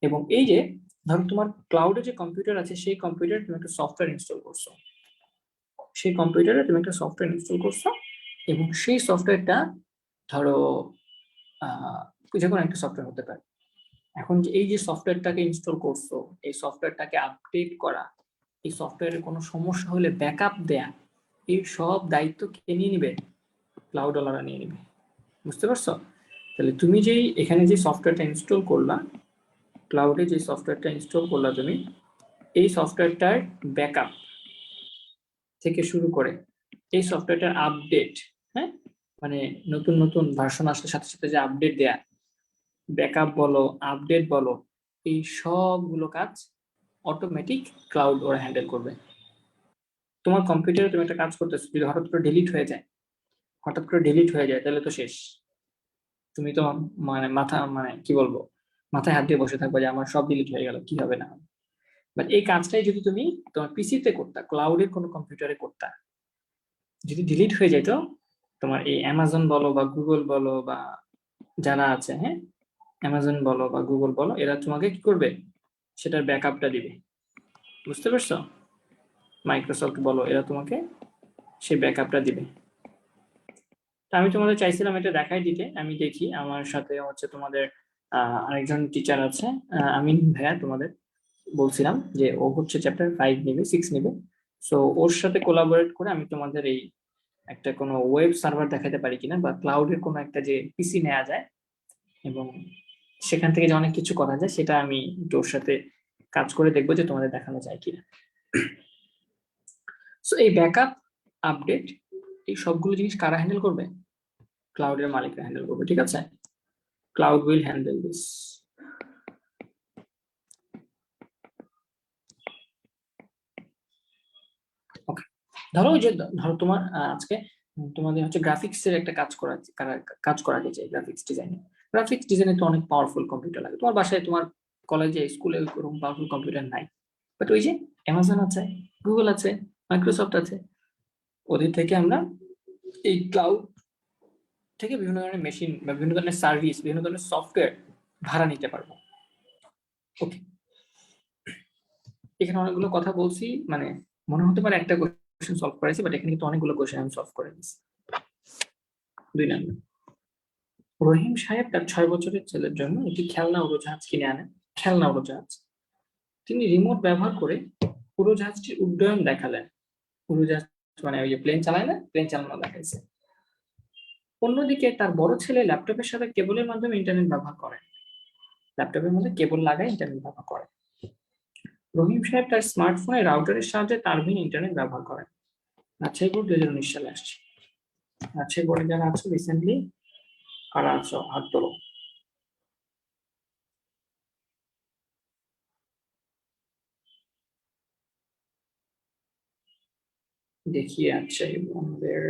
এবং এই যে ধরো তোমার ক্লাউডে যে কম্পিউটার আছে সেই কম্পিউটারে তুমি একটা সফটওয়্যার ইনস্টল করছো, এবং সেই সফটওয়্যারটা ধরো যে কোনো একটা সফটওয়্যার হতে পারে। এখন এই যে সফটওয়্যারটাকে ইনস্টল করছো, এই সফটওয়্যারটাকে আপডেট করা, এই সফটওয়্যারের কোনো সমস্যা হলে ব্যাকআপ দেয়া, এই সব দায়িত্ব কে নিয়ে নিবে? ক্লাউড ওয়ালারা নিয়ে নিবে। বুঝতে পারছো? তাহলে তুমি এখানে যে সফটওয়্যারটা ইনস্টল করলা, ক্লাউডে যে সফটওয়্যারটা ইনস্টল করলা তুমি, এই সফটওয়্যারটার ব্যাকআপ থেকে শুরু করে এই সফটওয়্যারটার আপডেট, হ্যাঁ, মানে নতুন নতুন ভার্সন আসলে সাথে সাথে যে আপডেট দেয়া, ব্যাকআপ বলো আপডেট বলো, এই সবগুলো কাজ অটোমেটিক ক্লাউড ওরা হ্যান্ডেল করবে। তোমার কম্পিউটারে তুমি একটা কাজ করতেছো, যদি হঠাৎ করে ডিলিট হয়ে যায় তাহলে তো শেষ। তুমি তো মানে কি বলবো, মাথায় হাত দিয়ে বসে থাকবে যে আমার সব ডিলিট হয়ে গেল, কি হবে না হবে। বাট এই কাজটাই যদি তুমি তোমার পিসিতে করতা, ক্লাউডের কোনো কম্পিউটারে করতা, যদি ডিলিট হয়ে যেত, তোমার এই অ্যামাজন বলো বা গুগল বলো বা যারা আছে, হ্যাঁ, অ্যামাজন বলো বা গুগল বলো, এরা তোমাকে কি করবে? সেটার ব্যাকআপটা দিবে। বুঝতে পারছো? মাইক্রোসফট বলো, এরা তোমাকে সেই ব্যাকআপটা দিবে। আমি তোমাদের চাইছিলাম এটা দেখাই দিতে, আমি দেখি আমার সাথে হচ্ছে তোমাদের আরেকজন টিচার আছে, আমিন ভাইয়া, তোমাদের বলছিলাম যে ও হচ্ছে চ্যাপ্টার 5 নেবে, 6 নেবে। সো ওর সাথে কোলাবোরেট করে আমি তোমাদের এই একটা কোনো ওয়েব সার্ভার দেখাতে পারি কিনা, বা ক্লাউডের কোনো একটা যে পিসি নেওয়া যায় এবং সেখান থেকে যে অনেক কিছু করা যায়, সেটা আমি ওর সাথে কাজ করে দেখবো যে তোমাদের দেখানো যায় কিনা। সো এই ব্যাকআপ, আপডেট, এই সবগুলো জিনিস কারা হ্যান্ডেল করবে? ক্লাউডের মালিকরা হ্যান্ডেল করবে। ঠিক আছে? Cloud will handle this. Okay, ধরো তোমার আজকে তোমাদের হচ্ছে গ্রাফিক্স এর একটা কাজ করা গেছে, গ্রাফিক্স ডিজাইনে তো অনেক পাওয়ারফুল কম্পিউটার লাগে। তোমার বাসায়, তোমার কলেজে, স্কুলে ওরকম পাওয়ারফুল কম্পিউটার নাই, বাট ওই যে অ্যামাজন আছে, গুগল আছে, মাইক্রোসফট আছে, ওদের থেকে আমরা এই ক্লাউড থেকে বিভিন্ন ধরনের মেশিন বা বিভিন্ন ধরনের সার্ভিস, বিভিন্ন ধরনের সফটওয়্যার ভাড়া নিতে পারবো। ওকে, এখানে অনেকগুলো কথা বলছি, মানে মনে হতে পারে একটা কোশ্চেন সলভ করেছি, বাট এখানে কিন্তু অনেকগুলো কোশ্চেন আমি সলভ করে দিচ্ছি। 2 নম্বর, রহিম সাহেব তার 6 বছরের ছেলের জন্য একটি খেলনা উড়োজাহাজ কিনে আনেন। খেলনা উড়োজাহাজ, তিনি রিমোট ব্যবহার করে উড়োজাহাজটির উড্ডয়ন দেখালেন। উড়োজাহাজ মানে ওই যে প্লেন চালায় না, প্লেন চালানো দেখাইছে। অন্যদিকে তার বড় ছেলে ল্যাপটপের সাথে কেবলের মাধ্যমে ইন্টারনেট ব্যবহার করেন। ল্যাপটপের মধ্যে কেবল লাগায় ইন্টারনেট ব্যবহার করেন। রহিম সাহেব তার স্মার্টফোনে রাউটারের সাহায্যে তারবিহীন ইন্টারনেট ব্যবহার করেন। রাজশাহী বোর্ড 2019 সালে আসছে। রাজশাহী বোর্ডে যারা আছো রিসেন্টলি, কারা আছো হাত তোলো। দেখি, আচ্ছা আমাদের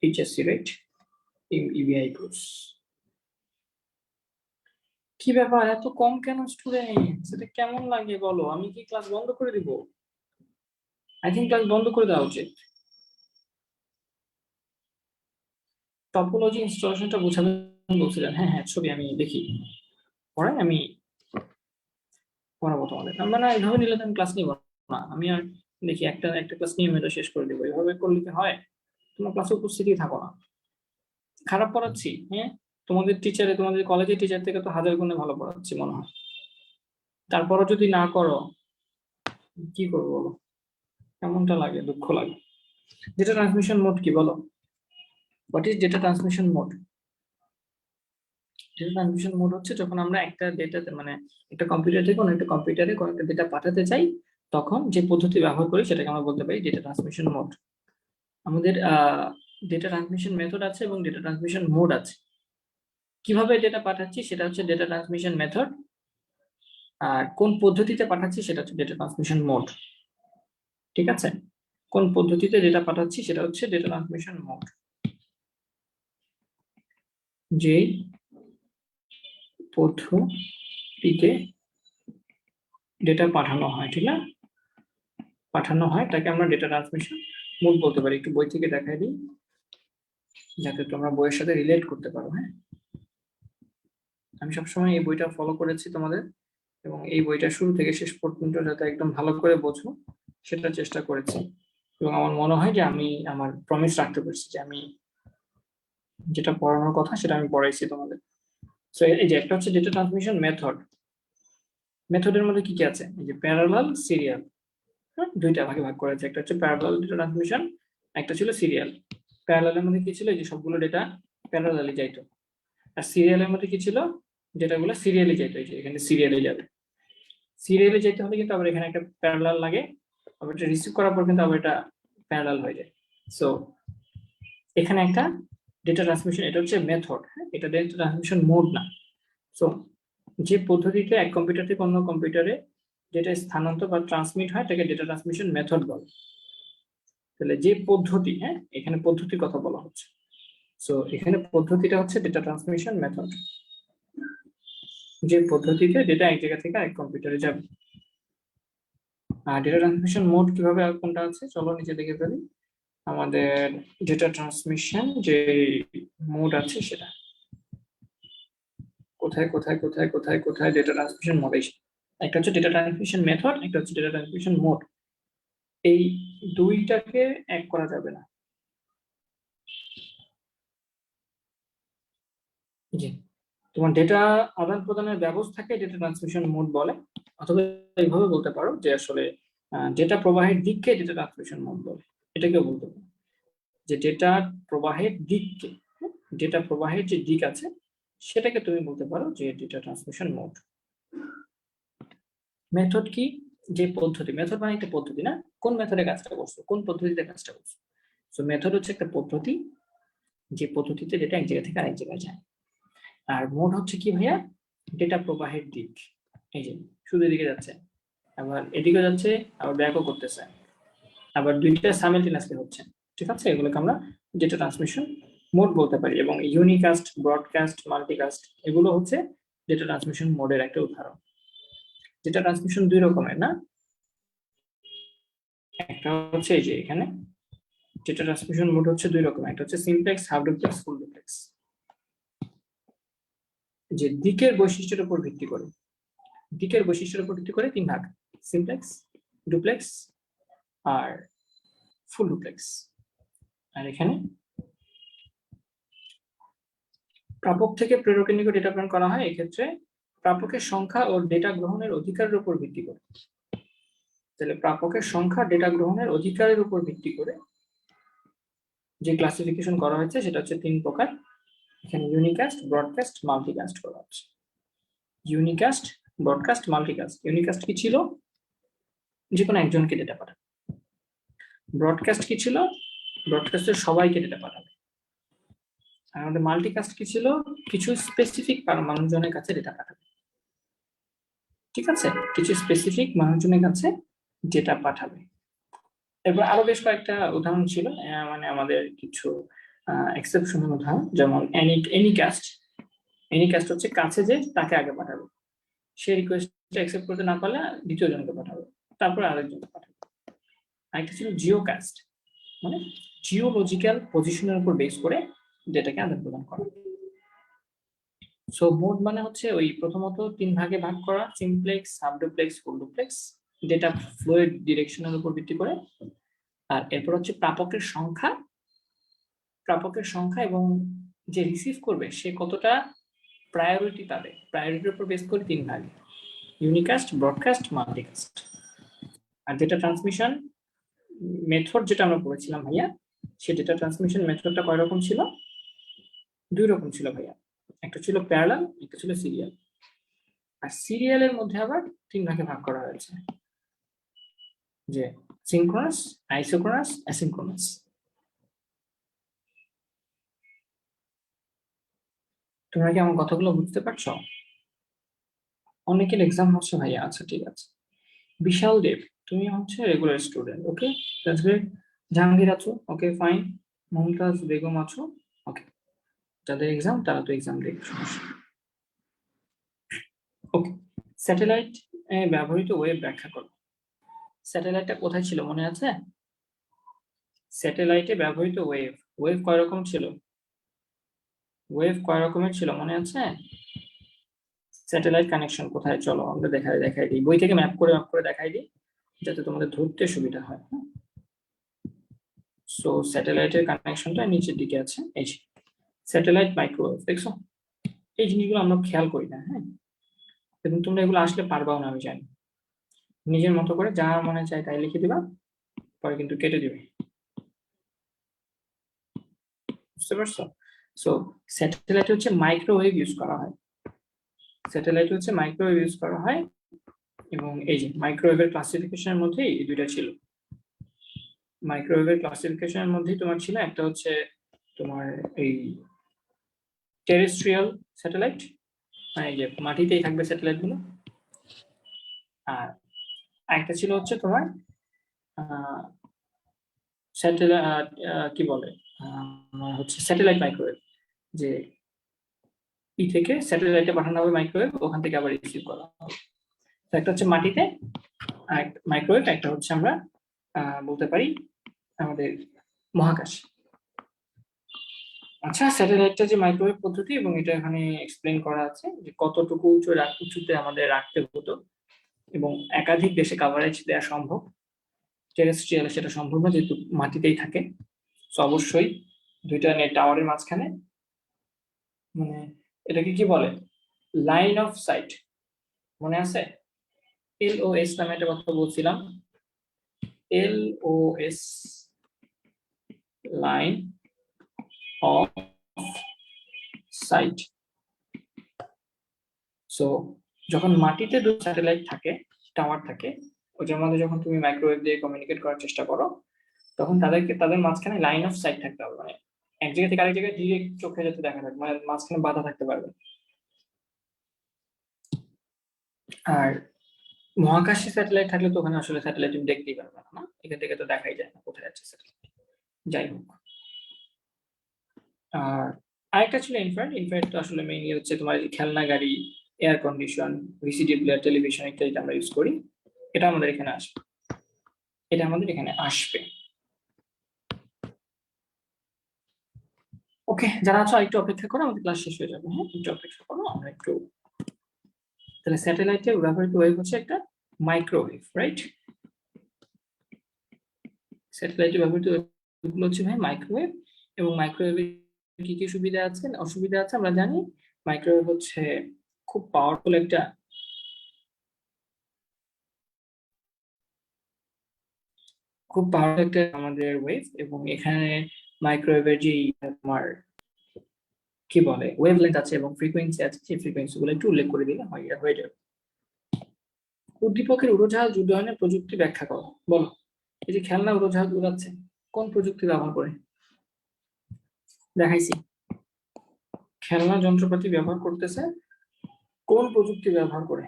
এইচএসসি রাইট, ইবিআই কোর্স। কি ব্যাপার, এত কম কেন স্টুডেন্ট? সেটা কেমন লাগে বলো? আমি কি ক্লাস বন্ধ করে দিব? আই থিঙ্ক ক্লাস বন্ধ করে দেওয়া উচিত। টপোলজি ইনস্টলেশনটা বোঝাবেন বলছিলেন। হ্যাঁ হ্যাঁ, ছবি আমি দেখি, পরে আমি পড়াবো তোমাদের। মানে এইভাবে নিলে তো আমি ক্লাস নিব না, আমি আর দেখি একটা একটা ক্লাস নিয়মিত শেষ করে দেবো, এভাবে করলে কি হয়? তোমরা ক্লাসে উপস্থিতই থাকো না। খারাপ পড়াচ্ছি? হ্যাঁ, তোমাদের টিচারে, তোমাদের কলেজের টিচার থেকে তো হাজার গুণে ভালো পড়াচ্ছি মনে হয়। তারপরও যদি না করো, কি করবো বলো? কেমনটা লাগে, দুঃখ লাগে। ডেটা ট্রান্সমিশন মোড কি বলো? What is data transmission mode? Data transmission mode হচ্ছে যখন আমরা একটা ডেটা, মানে একটা কম্পিউটার থেকে অন্য একটা কম্পিউটারে কোনো একটা ডেটা পাঠাতে চাই, তখন যে পদ্ধতি ব্যবহার করি সেটাকে আমরা বলতে পারি ডেটা ট্রান্সমিশন মোড। আমাদের ডেটা ট্রান্সমিশন মেথড আছে এবং ডেটা ট্রান্সমিশন মোড আছে। কিভাবে ডেটা পাঠাচ্ছি সেটা হচ্ছে ডেটা ট্রান্সমিশন মেথড, আর কোন পদ্ধতিতে পাঠাচ্ছি সেটা হচ্ছে ডেটা ট্রান্সমিশন মোড। ঠিক আছে, কোন পদ্ধতিতে ডেটা পাঠাচ্ছি সেটা হচ্ছে ডেটা ট্রান্সমিশন মোড। যেই পদ্ধতিতে ডেটা পাঠানো হয়, ঠিক না, পাঠানো হয় তাকে আমরা ডেটা ট্রান্সমিশন মোড বলতে পারি। একটু বই থেকে দেখাই দিই যাতে তোমরা বইয়ের সাথে রিলেট করতে পারো। হ্যাঁ, আমি সবসময় এই বইটা ফলো করেছি তোমাদের, এবং এই বইটা শুরু থেকে শেষ পর্যন্ত যাতে একদম ভালো করে বোঝো সেটা চেষ্টা করেছি, এবং আমার মনে হয় যে আমি আমার প্রমিস রাখতে পারছি যে আমি যেটা পড়ানোর কথা সেটা আমি পড়াইছি তোমাদের। সো এই যে একটা হচ্ছে ডেটা ট্রান্সমিশন মেথড। মেথডের মধ্যে কি কি আছে? এই যে প্যারালাল, সিরিয়াল। হ্যাঁ, দুইটা ভাগে ভাগ করেছে, একটা হচ্ছে প্যারালাল ডেটা ট্রান্সমিশন, একটা ছিল সিরিয়াল। প্যারালালের মধ্যে কি ছিল? এই যে সবগুলো ডেটা প্যারালালি যাইতো। আর সিরিয়ালের মধ্যে কি ছিল? ডেটাগুলো সিরিয়ালি যাইতো, এই যে এখানে সিরিয়ালে যাবে। সিরিয়ালে যেতে হলে কিন্তু আবার এখানে একটা প্যারালাল লাগে, আবার এটা রিসিভ করার পর কিন্তু আবার এটা প্যারালাল হয়ে যায়। সো এখানে একটা ডেটা ট্রান্সমিশন, এটা হচ্ছে মেথড, এটা ডেটা ট্রান্সমিশন মোড না। সো যে পদ্ধতিতে এক কম্পিউটার থেকে অন্য কম্পিউটারে ডেটা স্থানান্তর বা ট্রান্সমিট হয় তাকে ডেটা ট্রান্সমিশন মেথড বলে। তাহলে যে পদ্ধতি, হ্যাঁ এখানে পদ্ধতির কথা বলা হচ্ছে। সো এখানে পদ্ধতিটা হচ্ছে ডেটা ট্রান্সমিশন মেথড, যে পদ্ধতিতে ডেটা এক জায়গা থেকে আরেক কম্পিউটারে যাবে। আর ডেটা ট্রান্সমিশন মোড কিভাবে কোনটা আছে চলো নিচে দেখে ফেলি। আমাদের ডেটা ট্রান্সমিশন যে মোড আছে সেটা কোথায় কোথায় কোথায় কোথায় কোথায় ডেটা ট্রান্সমিশন মোড এসে, একটা হচ্ছে ডেটা ট্রান্সমিশন মেথড, একটা হচ্ছে ডেটা ট্রান্সমিশন মোড। এই দুইটাকে এক করা যাবে না। জি, তোমার ডেটা আদান প্রদানের ব্যবস্থাকে ডেটা ট্রান্সমিশন মোড বলে, অথবা এইভাবে বলতে পারো যে আসলে ডেটা প্রবাহের দিককে ডেটা ট্রান্সমিশন মোড বলে। এটাকেও বলতে পারো যে ডেটা প্রবাহের দিককে, ডেটা প্রবাহের যে দিক আছে সেটাকে তুমি বলতে পারো যে ডেটা ট্রান্সমিশন মোড। মেথড কি? যে পদ্ধতি, মেথড মানে একটা পদ্ধতি না, কোন মেথডে কাজটা করছো, কোন পদ্ধতিতে কাজটা করছো। সো মেথড হচ্ছে একটা পদ্ধতি, যে পদ্ধতিতে ডেটা এক জায়গা থেকে আরেক জায়গায় যায়। আর মোড হচ্ছে কি ভাইয়া? ডেটা প্রবাহের দিক। এই যে শুধু এদিকে যাচ্ছে, আবার এদিকে যাচ্ছে, আবার ব্যাকও করতেছে, আবার দুইটা সাইমালটেনিয়াসলি হচ্ছে। ঠিক আছে, এগুলোকে আমরা ডেটা ট্রান্সমিশন মোড বলতে পারি। এবং ইউনিকাস্ট, ব্রডকাস্ট, মাল্টিকাস্ট এগুলো হচ্ছে ডেটা ট্রান্সমিশন মোডের একটা উদাহরণ। ডেটা ট্রান্সমিশন দুই রকমের না, একটা হচ্ছে এই যে এখানে ডেটা ট্রান্সমিশন মোড হচ্ছে দুই রকম, একটা হচ্ছে simplex, half duplex, full duplex. যে দিকের বৈশিষ্ট্যের উপর ভিত্তি করে, দিকের বৈশিষ্ট্যের উপর ভিত্তি করে তিন ভাগ: সিমপ্লেক্স, ডুপ্লেক্স আর ফুল ডুপ্লেক্স। আর এখানে প্রাপক থেকে প্রেরকের নিকট ডেটা প্রেরণ করা হয়, এক্ষেত্রে প্রাপকের সংখ্যা ও ডেটা গ্রহণের অধিকারের উপর ভিত্তি করে। তাহলে প্রাপকের সংখ্যা ডেটা গ্রহণের অধিকারের উপর ভিত্তি করে যে ক্লাসিফিকেশন করা হয়েছে সেটা হচ্ছে তিন প্রকার। এখানে ইউনিকাস্ট, ব্রডকাস্ট, মাল্টিকাস্ট করা হচ্ছে। Unicast, broadcast, multicast. ইউনিকাস্ট কি ছিল? যে কোনো একজনকে ডেটা পাঠাবে। ব্রডকাস্ট কি ছিল? ব্রডকাস্টের সবাইকে ডেটা পাঠাবে। আর আমাদের মাল্টিকাস্ট কি ছিল? কিছু স্পেসিফিক মানুষজনের কাছে ডেটা পাঠাবে। ঠিক আছে, কিছু স্পেসিফিক মানুষজনের কাছে ডেটা পাঠাবে। এরপর আরো বেশ কয়েকটা উদাহরণ ছিল, মানে আমাদের কিছু এক্সেপশন উদাহরণ, যেমন এনিকাস্ট। এনিকাস্ট হচ্ছে কাছে যে তাকে আগে পাঠাবে, সে রিকোয়েস্টটা অ্যাকসেপ্ট করতে না পারলে দ্বিতীয় জনকে পাঠাবে, তারপরে আরেকজনকে পাঠাবে। আরেকটা ছিল জিওকাস্ট, মানে জিওলজিক্যাল পজিশনের উপর বেস করে ডেটাকে আদান প্রদান করা। সো মোড মানে হচ্ছে ওই প্রথমত 3 ভাগে ভাগ করা, সিমপ্লেক্স, সাবডুপ্লেক্স, ফুল ডুপ্লেক্স, ডেটা ফ্লোয়ের ডিরেকশনের উপর ভিত্তি করে। আর এরপর হচ্ছে প্রাপকের সংখ্যা এবং যে রিসিভ করবে সে কতটা প্রায়োরিটি পাবে, প্রায়োরিটির উপর বেস করে 3 ভাগে, ইউনিকাস্ট, ব্রডকাস্ট, মাল্টিকাস্ট। আর ডেটা ট্রান্সমিশন মেথড যেটা আমরা পড়েছিলাম ভাইয়া, সে ডেটা ট্রান্সমিশন মেথডটা কয় রকম ছিল? 2 রকম ছিল ভাইয়া, একটা ছিল প্যারালাল, একটা ছিল সিরিয়াল। আর সিরিয়ালের মধ্যে আবার 3 ভাগে ভাগ করা হয়েছে, যে সিনক্রোনাস, আইসোক্রোনাস, অ্যাসিনক্রোনাস। তোমরা কি আমার কথাগুলো বুঝতে পারছো? অনেকের এক্সাম হচ্ছে ভাইয়া। আচ্ছা ঠিক আছে। বিশাল দেব, তুমি হচ্ছে regular student, okay that's great. Jahangir আছো, ওকে ফাইন। মমতাজ বেগম আছো, ওকে। যাদের এক্সাম তারা তো এক্সাম দেবে, সমস্যা। ওকে, স্যাটেলাইট ব্যবহৃত ওয়েব ব্যাখ্যা করো। স্যাটেলাইটটা কোথায় ছিল মনে আছে? স্যাটেলাইটে ব্যবহৃত ওয়েভ, ওয়েভ কয় রকম ছিল? ওয়েভ কয় রকমের ছিল মনে আছে? স্যাটেলাইট কানেকশন কোথায়, চলো আমরা দেখাই দিই, বই থেকে ম্যাপ করে দেখাই দিই যাতে তোমাদের ধরতে সুবিধা হয়। সো স্যাটেলাইটের কানেকশনটা নিচের দিকে আছে, এই যে স্যাটেলাইট মাইক্রোওয়েভ, দেখছো? এই জিনিসগুলো আমরা খেয়াল করি না, হ্যাঁ, এবং তোমরা এগুলো আসলে পারবাও না আমি জানি। নিজের মতো করে যা মনে চায় তাই লিখে দিবা, পরে কিন্তু কেটে দিবে, বুঝতে পারছো? সো স্যাটেলাইট হচ্ছে মাইক্রোওয়েভ ইউজ করা হয়, স্যাটেলাইট হচ্ছে মাইক্রোওয়েভ ইউজ করা হয়। এবং এই যে মাইক্রোওয়েভের ক্লাসিফিকেশনের মধ্যেই এই দুইটা ছিল। মাইক্রোওয়েভের ক্লাসিফিকেশনের মধ্যেই তোমার ছিল একটা হচ্ছে তোমার এই টেরেস্ট্রিয়াল স্যাটেলাইট, মানে এই যে মাটিতেই থাকবে স্যাটেলাইট গুলো। আর একটা ছিল হচ্ছে তোমার স্যাটেলাইট, কি বলে, হচ্ছে স্যাটেলাইট মাইক্রোওয়েভ, যে ই থেকে স্যাটেলাইটে পাঠানো হবে মাইক্রোওয়েভ, ওখান থেকে আবার রিসিভ করা হবে। একটা হচ্ছে মাটিতে মাইক্রোওয়েভ, একটা হচ্ছে আমরা বলতে পারি আমাদের মহাকাশ। আচ্ছা, স্যাটেলাইটটা যে মাইক্রোওয়েভ পদ্ধতি, এবং এটা এখানে এক্সপ্লেন করা আছে যে কতটুকু উঁচুতে আমাদের রাখতে হতো, এবং একাধিক দেশে কাভারেজ দেওয়া সম্ভব। টেরেস্ট্রিয়াল সেটা সম্ভব না, যেহেতু মাটিতেই থাকে। তো অবশ্যই দুইটা নেট টাওয়ারের মাঝখানে, মানে এটাকে কি বলে, লাইন অফ সাইট, মনে আছে? LOS নামে একটা কথা বলছিলাম, LOS, line of sight. So যখন মাটিতে দুটো স্যাটেলাইট থাকে, টাওয়ার থাকে, ওইটার মধ্যে যখন তুমি মাইক্রোওয়েভ দিয়ে কমিউনিকেট করার চেষ্টা করো, তখন তাদের মাঝখানে লাইন অফ সাইট থাকতে হবে, মানে এক জায়গা থেকে আরেক জায়গায় ডিরেক্ট চোখে যেতে দেখা থাকবে, মানে মাঝখানে বাধা থাকতে পারবে। আর মহাকাশে স্যাটেলাইট থাকলে তো ওখানে আসলে স্যাটেলাইট তুমি দেখতেই পারবে না, এখান থেকে তো দেখাই যায় না কোথায় যাচ্ছে স্যাটেলাইট। যাই হোক, আর আরেকটা ছিল ইনফ্রারেড। ইনফ্রারেড তো আসলে মেইনলি হচ্ছে তোমার খেলনা গাড়ি, air condition, VCD player, television ইত্যাদি আমরা ইউজ করি। এটা আমাদের এখানে আসবে। ওকে, যারা আছো একটু অপেক্ষা করো, আমাদের ক্লাস শেষ হয়ে যাবে, হ্যাঁ একটু অপেক্ষা করো আমরা একটু। তাহলে স্যাটেলাইটের ব্যবহৃত ওয়েভ হচ্ছে একটা মাইক্রোওয়েভ, রাইট? স্যাটেলাইটের ব্যবহৃত ওয়েভগুলো হচ্ছে ভাই মাইক্রোওয়েভ। এবং মাইক্রোওয়েভের কি কি সুবিধা আছে অসুবিধা আছে আমরা জানি। মাইক্রোওয়েভ হচ্ছে খুব পাওয়ারফুল একটা আমাদের ওয়েভ, এবং এখানে মাইক্রোওয়েভের যে তোমার কি বলে ওয়েভলেন্থ আছে এবং ফ্রিকোয়েন্সি আছে, সেই ফ্রিকোয়েন্সি গুলো একটু উল্লেখ করে দিলে হয়ে যাবে। উদ্দীপকের উড়োজাহাজ উড্ডয়নের প্রযুক্তি ব্যাখ্যা করো, বলো। এই যে খেলনা উড়োজাহাজ উড়াচ্ছে, কোন প্রযুক্তি ব্যবহার করে? দেখাইছি, খেলনা যন্ত্রপাতি ব্যবহার করতেছে, কোন প্রযুক্তি ব্যবহার করে?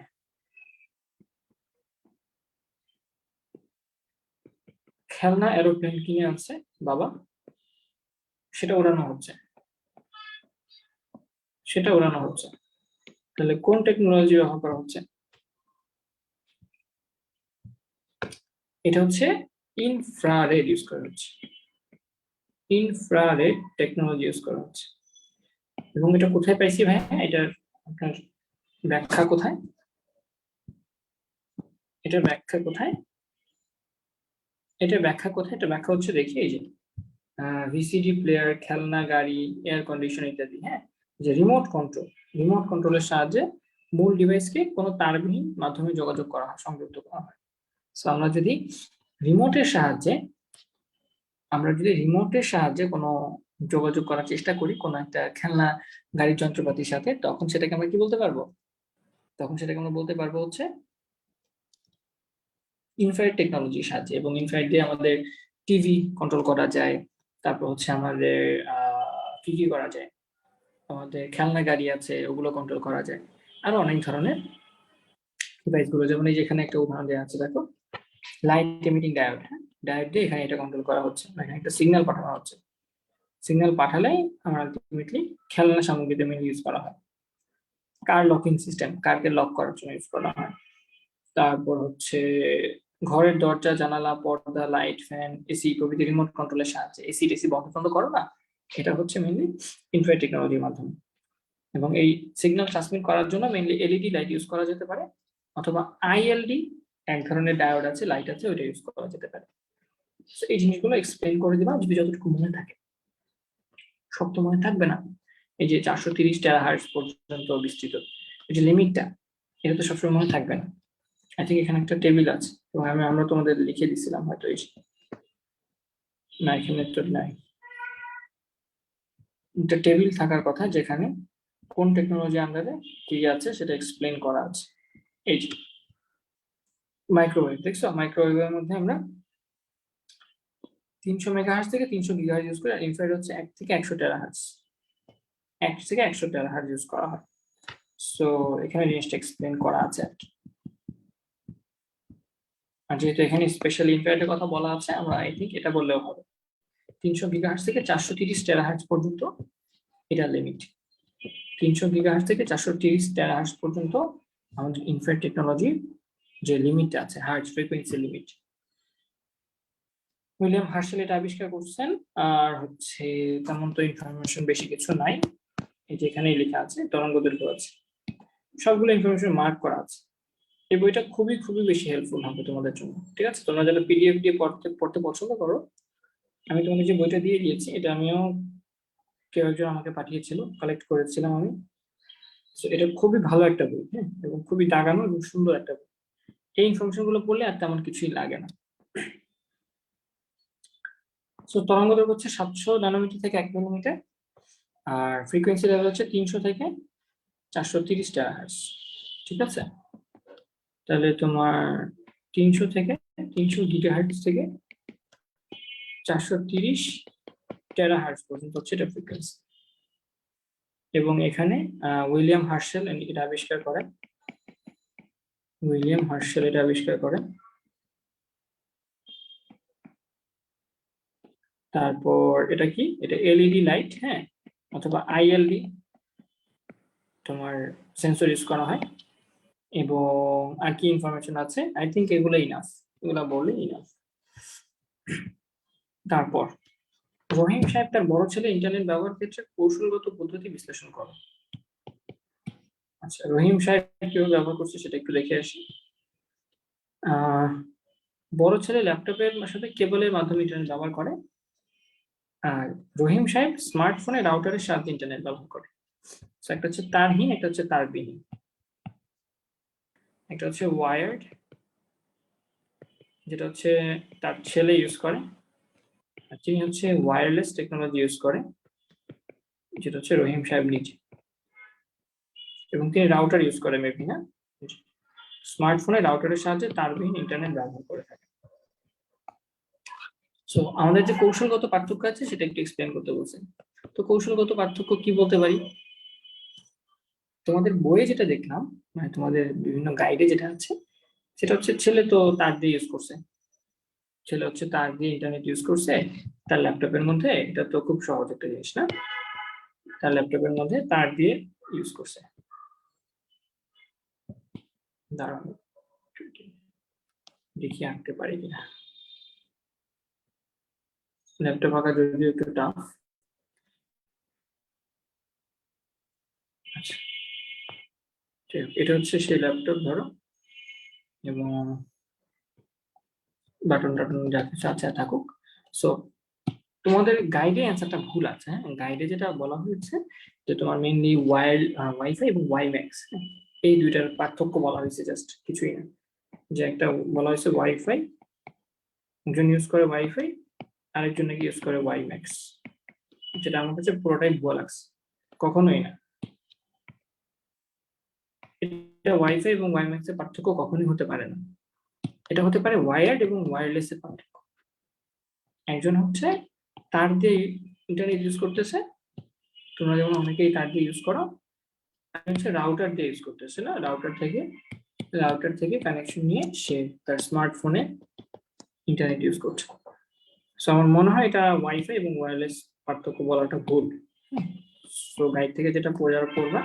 খেলনা এরোপ্লেন কিনে আনছে বাবা, সেটা উড়ানো হচ্ছে, তাহলে কোন টেকনোলজি ব্যবহার করা হচ্ছে? এটা হচ্ছে ইনফ্রারেড ইউজ করা হচ্ছে। ইনফ্রারেড টেকনোলজি ইউজ করা হচ্ছে। এবং এটা কোথায় পাইছি ভাই? এটার আপনার ব্যাখ্যা কোথায়? এটার ব্যাখ্যা কোথায়? এটার ব্যাখ্যা কোথায়? এটা ব্যাখ্যা হচ্ছে, দেখি এই যে ভিসিডি প্লেয়ার, খেলনা গাড়ি, এয়ার কন্ডিশন ইত্যাদি। হ্যাঁ, যে রিমোট কন্ট্রোলের সাহায্যে মূল ডিভাইসকে কোনো তারবিহীন মাধ্যমে যোগাযোগ করা হয়, সংযুক্ত করা হয়। সো রিমোটের সাহায্যে আমরা যদি রিমোটের সাহায্যে কোনো যোগাযোগ করার চেষ্টা করি কোনো একটা খেলনা গাড়ির যন্ত্রপাতির সাথে, তখন সেটাকে আমরা কি বলতে পারবো? তখন সেটাকে আমরা বলতে পারবো হচ্ছে ইনফ্রারেড টেকনোলজির সাহায্যে। এবং ইনফ্রারেড দিয়ে আমাদের টিভি কন্ট্রোল করা যায়। তারপর হচ্ছে আমাদের কি কি করা যায়, আমাদের খেলনা গাড়ি আছে ওগুলো কন্ট্রোল করা যায়। আরো অনেক ধরনের ডিভাইস গুলো, যেমন এই যে এখানে একটা উদাহরণ দেওয়া আছে, দেখো লাইট এমিটিং ডায়োড। হ্যাঁ, ডায়োড দিয়ে এখানে এটা কন্ট্রোল করা হচ্ছে, এখানে একটা সিগন্যাল পাঠানো হচ্ছে। সিগন্যাল পাঠালে আমার আলটিমেটলি খেলনা সামগ্রীতে মেনলি ইউজ করা হয়। কার লকিং সিস্টেম, কারকে লক করার জন্য ইউজ করা হয়। তারপর হচ্ছে ঘরের দরজা, জানালা, পর্দা, লাইট, ফ্যান, এসি প্রভৃতি রিমোট কন্ট্রোলের সাহায্যে এসি টেসি বন্ধ বন্ধ করো না, এটা হচ্ছে মেনলি ইনফ্রারেড টেকনোলজির মাধ্যমে। এবং এই সিগন্যাল ট্রান্সমিট করার জন্য মেনলি এলইডি লাইট ইউজ করা যেতে পারে, অথবা আইএলডি এক ধরনের ডায়োড আছে, লাইট আছে, ওইটা ইউজ করা যেতে পারে। এই জিনিসগুলো এক্সপ্লেন করে দিবা যদি যতটুকু মনে থাকে। সব তো মনে থাকবে না। এই যে 430 টেরাহার্জ পর্যন্ত বিস্তৃত এই যে লিমিটটা, এটা তো সবসময় মনে থাকবে না। আই থিঙ্ক এখানে একটা টেবিল আছে, এবং আমরা তোমাদের লিখে দিছিলাম হয়তো। এই না, এখানে তো নাই। একটা টেবিল থাকার কথা যেখানে কোন টেকনোলজি আন্ডারে কি আছে সেটা এক্সপ্লেন করা আছে। এই যে মাইক্রোওয়েভ, দেখছো মাইক্রোওয়েভের মধ্যে আমরা 300 মেগাহার্জ থেকে 300 গিগাহার্জ ইউজ করি, আর ইনফ্রারেড হচ্ছে 1 থেকে 100 টেরাহার্জ, 1 থেকে 100 টেরাহার্জ ইউজ করা হয়। সো এখানে জিনিসটা এক্সপ্লেন করা আছে আর কি। আর যেহেতু এখানে স্পেশাল ইনফ্রারেডের কথা বলা আছে, আমরা আই থিঙ্ক এটা বললেও হবে। 300 গিগাহার্জ থেকে 430 টেরাহার্জ পর্যন্ত এটা লিমিট। 300 গিগাহার্জ থেকে 430 টেরাহার্জ পর্যন্ত আমাদের ইনফ্রারেড টেকনোলজি যে লিমিটটা আছে, hertz frequency limit, William Herschel এটা আবিষ্কার করছেন। আর হচ্ছে তেমন তো ইনফরমেশন বেশি কিছু নাই, এই যে এখানেই লেখা আছে তরঙ্গ দৈর্ঘ্য আছে, সবগুলো ইনফরমেশন মার্ক করা আছে। এই বইটা খুবই খুবই বেশি হেল্পফুল হবে তোমাদের জন্য। ঠিক আছে, তোমরা যারা পিডিএফ দিয়ে পড়তে পড়তে পছন্দ করো, আমি তোমাকে যে বইটা দিয়ে দিয়েছি এটা আমিও কেউ একজন আমাকে পাঠিয়েছিল, কালেক্ট করেছিলাম আমি। এটা খুবই ভালো একটা বই, হ্যাঁ, এবং খুবই দাগানো এবং সুন্দর একটা বই। এই ইনফরমেশন গুলো পড়লে আর তেমন কিছুই লাগে না। সো তরঙ্গ দৈর্ঘ্য হচ্ছে 700 ন্যানোমিটার থেকে 1 মিলিমিটার, আর ফ্রিকোয়েন্সি লেভেল হচ্ছে 300 থেকে 430 টেরাহার্জ। ঠিক আছে, তাহলে তোমার 300 থেকে 300 গিগাহার্জ থেকে 430 টেরাহার্জ পর্যন্ত হচ্ছে এটা ফ্রিকোয়েন্সি। এবং এখানে উইলিয়াম হার্শেল এটা আবিষ্কার করেন। উইলিয়াম হার্শেল এটা আবিষ্কার করেন। তারপর এটা কি, এটা এলইডি লাইট, হ্যাঁ, অথবা আইএলডি তোমার সেন্সর ইউজ করা হয়। এবং আর কি ইনফরমেশন আছে, আই থিঙ্ক এগুলো ইনাফ, এগুলো বললে ইনাফ। তারপর রহিম সাহেব তার বড় ছেলে ইন্টারনেট ব্যবহার ক্ষেত্রে কৌশলগত পদ্ধতি বিশ্লেষণ করো। আচ্ছা, রহিম সাহেব কিভাবে ব্যবহার করছে সেটা একটু দেখে আসি। আহ বড় ছেলে ল্যাপটপের সাথে কেবলের মাধ্যমে ইন্টারনেট ব্যবহার করে, আর রহিম সাহেব স্মার্টফোনে রাউটারের সাহায্যে ইন্টারনেট ব্যবহার করে। একটা হচ্ছে তারহীন, একটা হচ্ছে তারবিহীন, একটা হচ্ছে ওয়ার্ড যেটা হচ্ছে তার ছেলে ইউজ করে, আর তিনি হচ্ছে ওয়্যারলেস টেকনোলজি ইউজ করে যেটা হচ্ছে রহিম সাহেব নিজে। এবং তিনি রাউটার ইউজ করে মেবি, না, স্মার্টফোনে রাউটারের সাহায্যে তারবিহীন ইন্টারনেট ব্যবহার করে থাকে। সো আমাদের যে কৌশলগত পার্থক্য আছে সেটা একটু এক্সপ্লেন করতে বলছেন। তো কৌশলগত পার্থক্য কি বলতে পারি, তোমাদের বইয়ে যেটা দেখলাম, মানে তোমাদের বিভিন্ন গাইডে যেটা আছে, সেটা হচ্ছে ছেলে তো তার দিয়ে ইউজ করছে, ছেলে হচ্ছে তার দিয়ে ইন্টারনেট ইউজ করছে তার ল্যাপটপের মধ্যে। এটা তো খুব সহজ একটা জিনিস, না, তার ল্যাপটপের মধ্যে তার দিয়ে ইউজ করছে। দাঁড়ানো, দেখি আঁকতে পারি কিনা। ল্যাপটপ আঁকা যদিও একটু টাফ। আচ্ছা, এটা হচ্ছে সেই ল্যাপটপ ধরো, এবং বাটন টাটন যা কিছু আছে থাকুক। সো তোমাদের গাইডে অ্যান্সারটা ভুল আছে। হ্যাঁ, গাইডে যেটা বলা হয়েছে যে তোমার মেইনলি ওয়াইফাই এবং ওয়াইম্যাক্স, এই দুইটার পার্থক্য বলা হয়েছে, জাস্ট কিছুই না। যে একটা বলা হয়েছে ওয়াইফাই, একজন ইউজ করে ওয়াইফাই, আরেকজন নাকি ইউজ করে ওয়াইম্যাক্স, যেটা আমার কাছে পুরোটাই ভুয়া লাগছে। কখনোই না, এটা ওয়াইফাই এবং ওয়াইম্যাক্স এর পার্থক্য কখনোই হতে পারে না। এটা হতে পারে ওয়াইয়ার্ড এবং ওয়্যারলেস এর পার্থক্য। একজন হচ্ছে তার দিয়ে ইন্টারনেট ইউজ করতেছে, তোমরা যেমন অনেকেই তার দিয়ে ইউজ করো, হচ্ছে রাউটার দিয়ে ইউজ করতেছে, না রাউটার থেকে কানেকশন নিয়ে সে তার স্মার্টফোনে ইন্টারনেট ইউজ করছে। সো আমার মনে হয় এটা ওয়াইফাই এবং ওয়্যারলেস পার্থক্য বলাটা ভুল। সো গাইড থেকে যেটা করবা,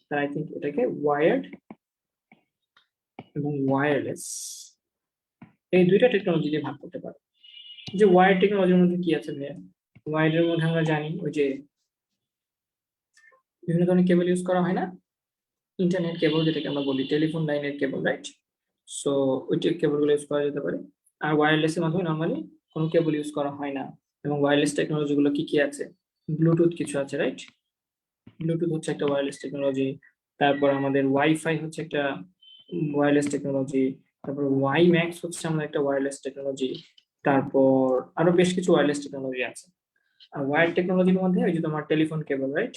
তার আই থিঙ্ক এটাকে ওয়ায়ার্ড এবং ওয়্যারলেস এই দুইটা টেকনোলজি দিয়ে ভাগ করতে পারে। যে ওয়্যার্ড টেকনোলজির মধ্যে কি আছে ভাইয়া? ওয়্যার্ডের মধ্যে আমরা জানি ওই যে বিভিন্ন ধরনের কেবল ইউজ করা হয় না, ইন্টারনেট কেবল যেটাকে আমরা বলি টেলিফোন লাইনের কেবল, রাইট? সো ওই কেবলগুলো ইউজ করা যেতে পারে। আর ওয়্যারলেসের মাধ্যমে নর্মালি কোনো কেবল ইউজ করা হয় না। এবং ওয়্যারলেস টেকনোলজি গুলো কি কি আছে? ব্লুটুথ কিছু আছে, রাইট? ব্লুটুথ হচ্ছে একটা ওয়্যারলেস টেকনোলজি। তারপর আমাদের ওয়াইফাই হচ্ছে একটা ওয়্যারলেস টেকনোলজি। তারপর ওয়াইম্যাক্স হচ্ছে আমাদের একটা ওয়্যারলেস টেকনোলজি। তারপর আরো বেশ কিছু ওয়্যারলেস টেকনোলজি আছে। আর ওয়্যার টেকনোলজির মধ্যে ওই যে তোমার টেলিফোন কেবল, রাইট?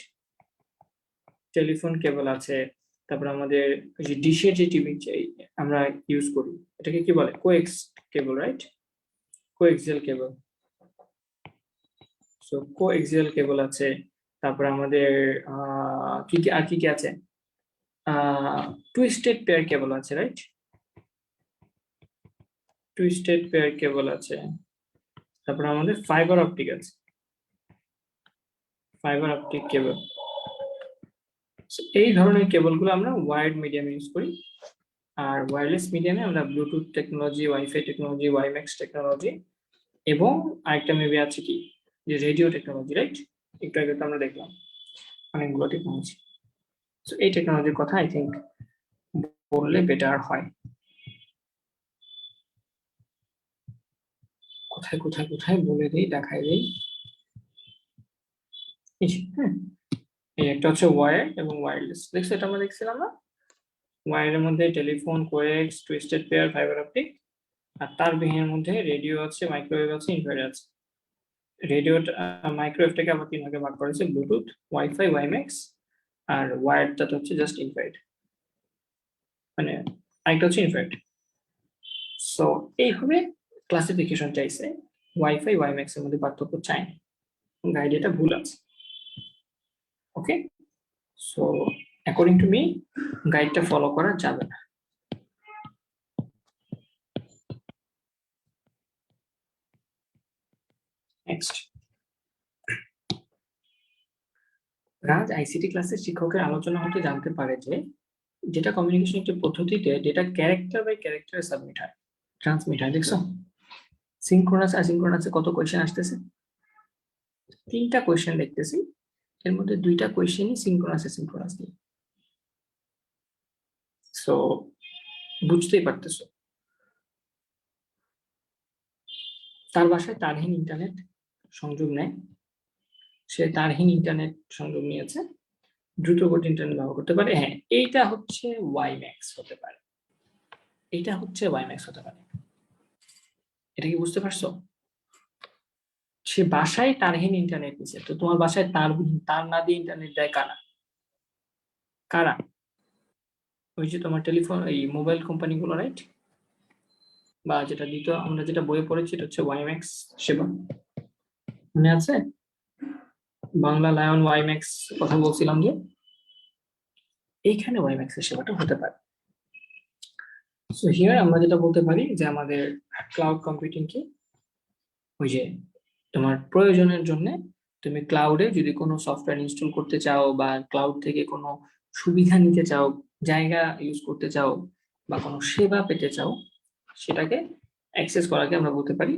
টেলিফোন কেবল আছে। তারপর আমাদের ওই যে ডিশের যে টিভি আমরা ইউজ করি, এটাকে কি বলে? Coax cable, right? Coaxial cable. So coaxial cable আছে। তারপর আমাদের কি কি আর কি কি আছে? টুইস্টেড পেয়ার কেবল আছে, রাইট? টুইস্টেড পেয়ার কেবল আছে। তারপর আমাদের ফাইবার অপটিক আছে, ফাইবার অপটিক কেবল। এই ধরনের কেবলগুলো আমরা ওয়ার্ড মিডিয়ামে ইউজ করি। আর ওয়্যারলেস মিডিয়ামে আমরা Bluetooth technology, wifi technology, WiMAX technology, এবং আরেকটা মেবি আছে কি, যে রেডিও টেকনোলজি, রাইট? একটু আগে তো আমরা দেখলাম অনেকগুলো টেকনোলজি। তো এই টেকনোলজির কথা আই থিঙ্ক বললে বেটার হয়। কোথায় কোথায় কোথায় বলে দিই, দেখাই দিই। হ্যাঁ, এই একটা হচ্ছে ওয়্যার এবং ওয়্যারলেস, দেখছো? এটা আমরা দেখছিলাম না? ওয়্যারের মধ্যে telephone, coax, twisted pair, fibre optic. আর তার বিহীনের মধ্যে রেডিও আছে, মাইক্রোওয়েভ আছে, ইনফ্রারেড আছে। রেডিওটা মাইক্রোওয়েভটাকে আবার তিন ভাগে ভাগ করেছে, ব্লুটুথ, ওয়াইফাই, ওয়াইম্যাক্স। আর ওয়্যারটা হচ্ছে জাস্ট ইনফ্রারেড, মানে আরেকটা হচ্ছে ইনফ্রারেড। সো এইভাবে ক্লাসিফিকেশন চাইছে, ওয়াইফাই ওয়াইম্যাক্স এর মধ্যে পার্থক্য চাই না, গাইড এটা ভুল আছে। Okay, so according to me গাইডটা ফলো করা যাবে না। নেক্সট, রাজ আইসিটি ক্লাসের শিক্ষকের আলোচনা হতে জানতে পারে যে ডেটা কমিউনিকেশন একটি পদ্ধতিতে ডেটা ক্যারেক্টার বাই ক্যারেক্টারে সাবমিট হয়, ট্রান্সমিট হয়। দেখছো সিনক্রোনাস অ্যাসিনক্রোনাসে কত কোয়েশ্চেন আসতেছে? 3টা কোয়েশ্চেন দেখতেছি, এর মধ্যে 2টা কোয়েশ্চেনই সিনক্রোনাস অ্যাসিনক্রোনাস নিয়ে। সো বুঝতেই পারতেছো, তার বাসায় তারহীন ইন্টারনেট সংযোগ নেয়, সে তারহীন ইন্টারনেট সংযোগ নিয়েছে, দ্রুত গতির ইন্টারনেট ব্যবহার করতে পারে। হ্যাঁ, এইটা হচ্ছে ওয়াইম্যাক্স হতে পারে, এটা হচ্ছে ওয়াইম্যাক্স হতে পারে। এটা কি বুঝতে পারছো? সে বাসায় তারহীন ইন্টারনেট নিচ্ছে, তো তোমার বাসায় তার না দিয়ে ইন্টারনেট দেয় কারা? কারা? ওই যে তোমার টেলিফোন, এই মোবাইল কোম্পানিগুলো, রাইট? বা যেটা দ্বিতীয় আমরা যেটা বইয়ে পড়েছি এটা হচ্ছে ওয়াইম্যাক্স সেবা, মনে আছে? বাংলা লায়ন ওয়াইম্যাক্স কথা বলছিলাম, যে এইখানে ওয়াইম্যাক্স এর সেবাটা হতে পারে। সো হিয়ার আমরা যেটা বলতে পারি যে আমাদের ক্লাউড কম্পিউটিং কি, ওই যে তোমার প্রয়োজনের জন্য তুমি ক্লাউডে যদি কোনো সফটওয়্যার ইনস্টল করতে চাও, বা ক্লাউড থেকে কোনো সুবিধা নিতে চাও, জায়গা ইউজ করতে চাও, বা কোনো সেবা পেতে চাও, সেটাকে অ্যাক্সেস করাকে আমরা বলতে পারি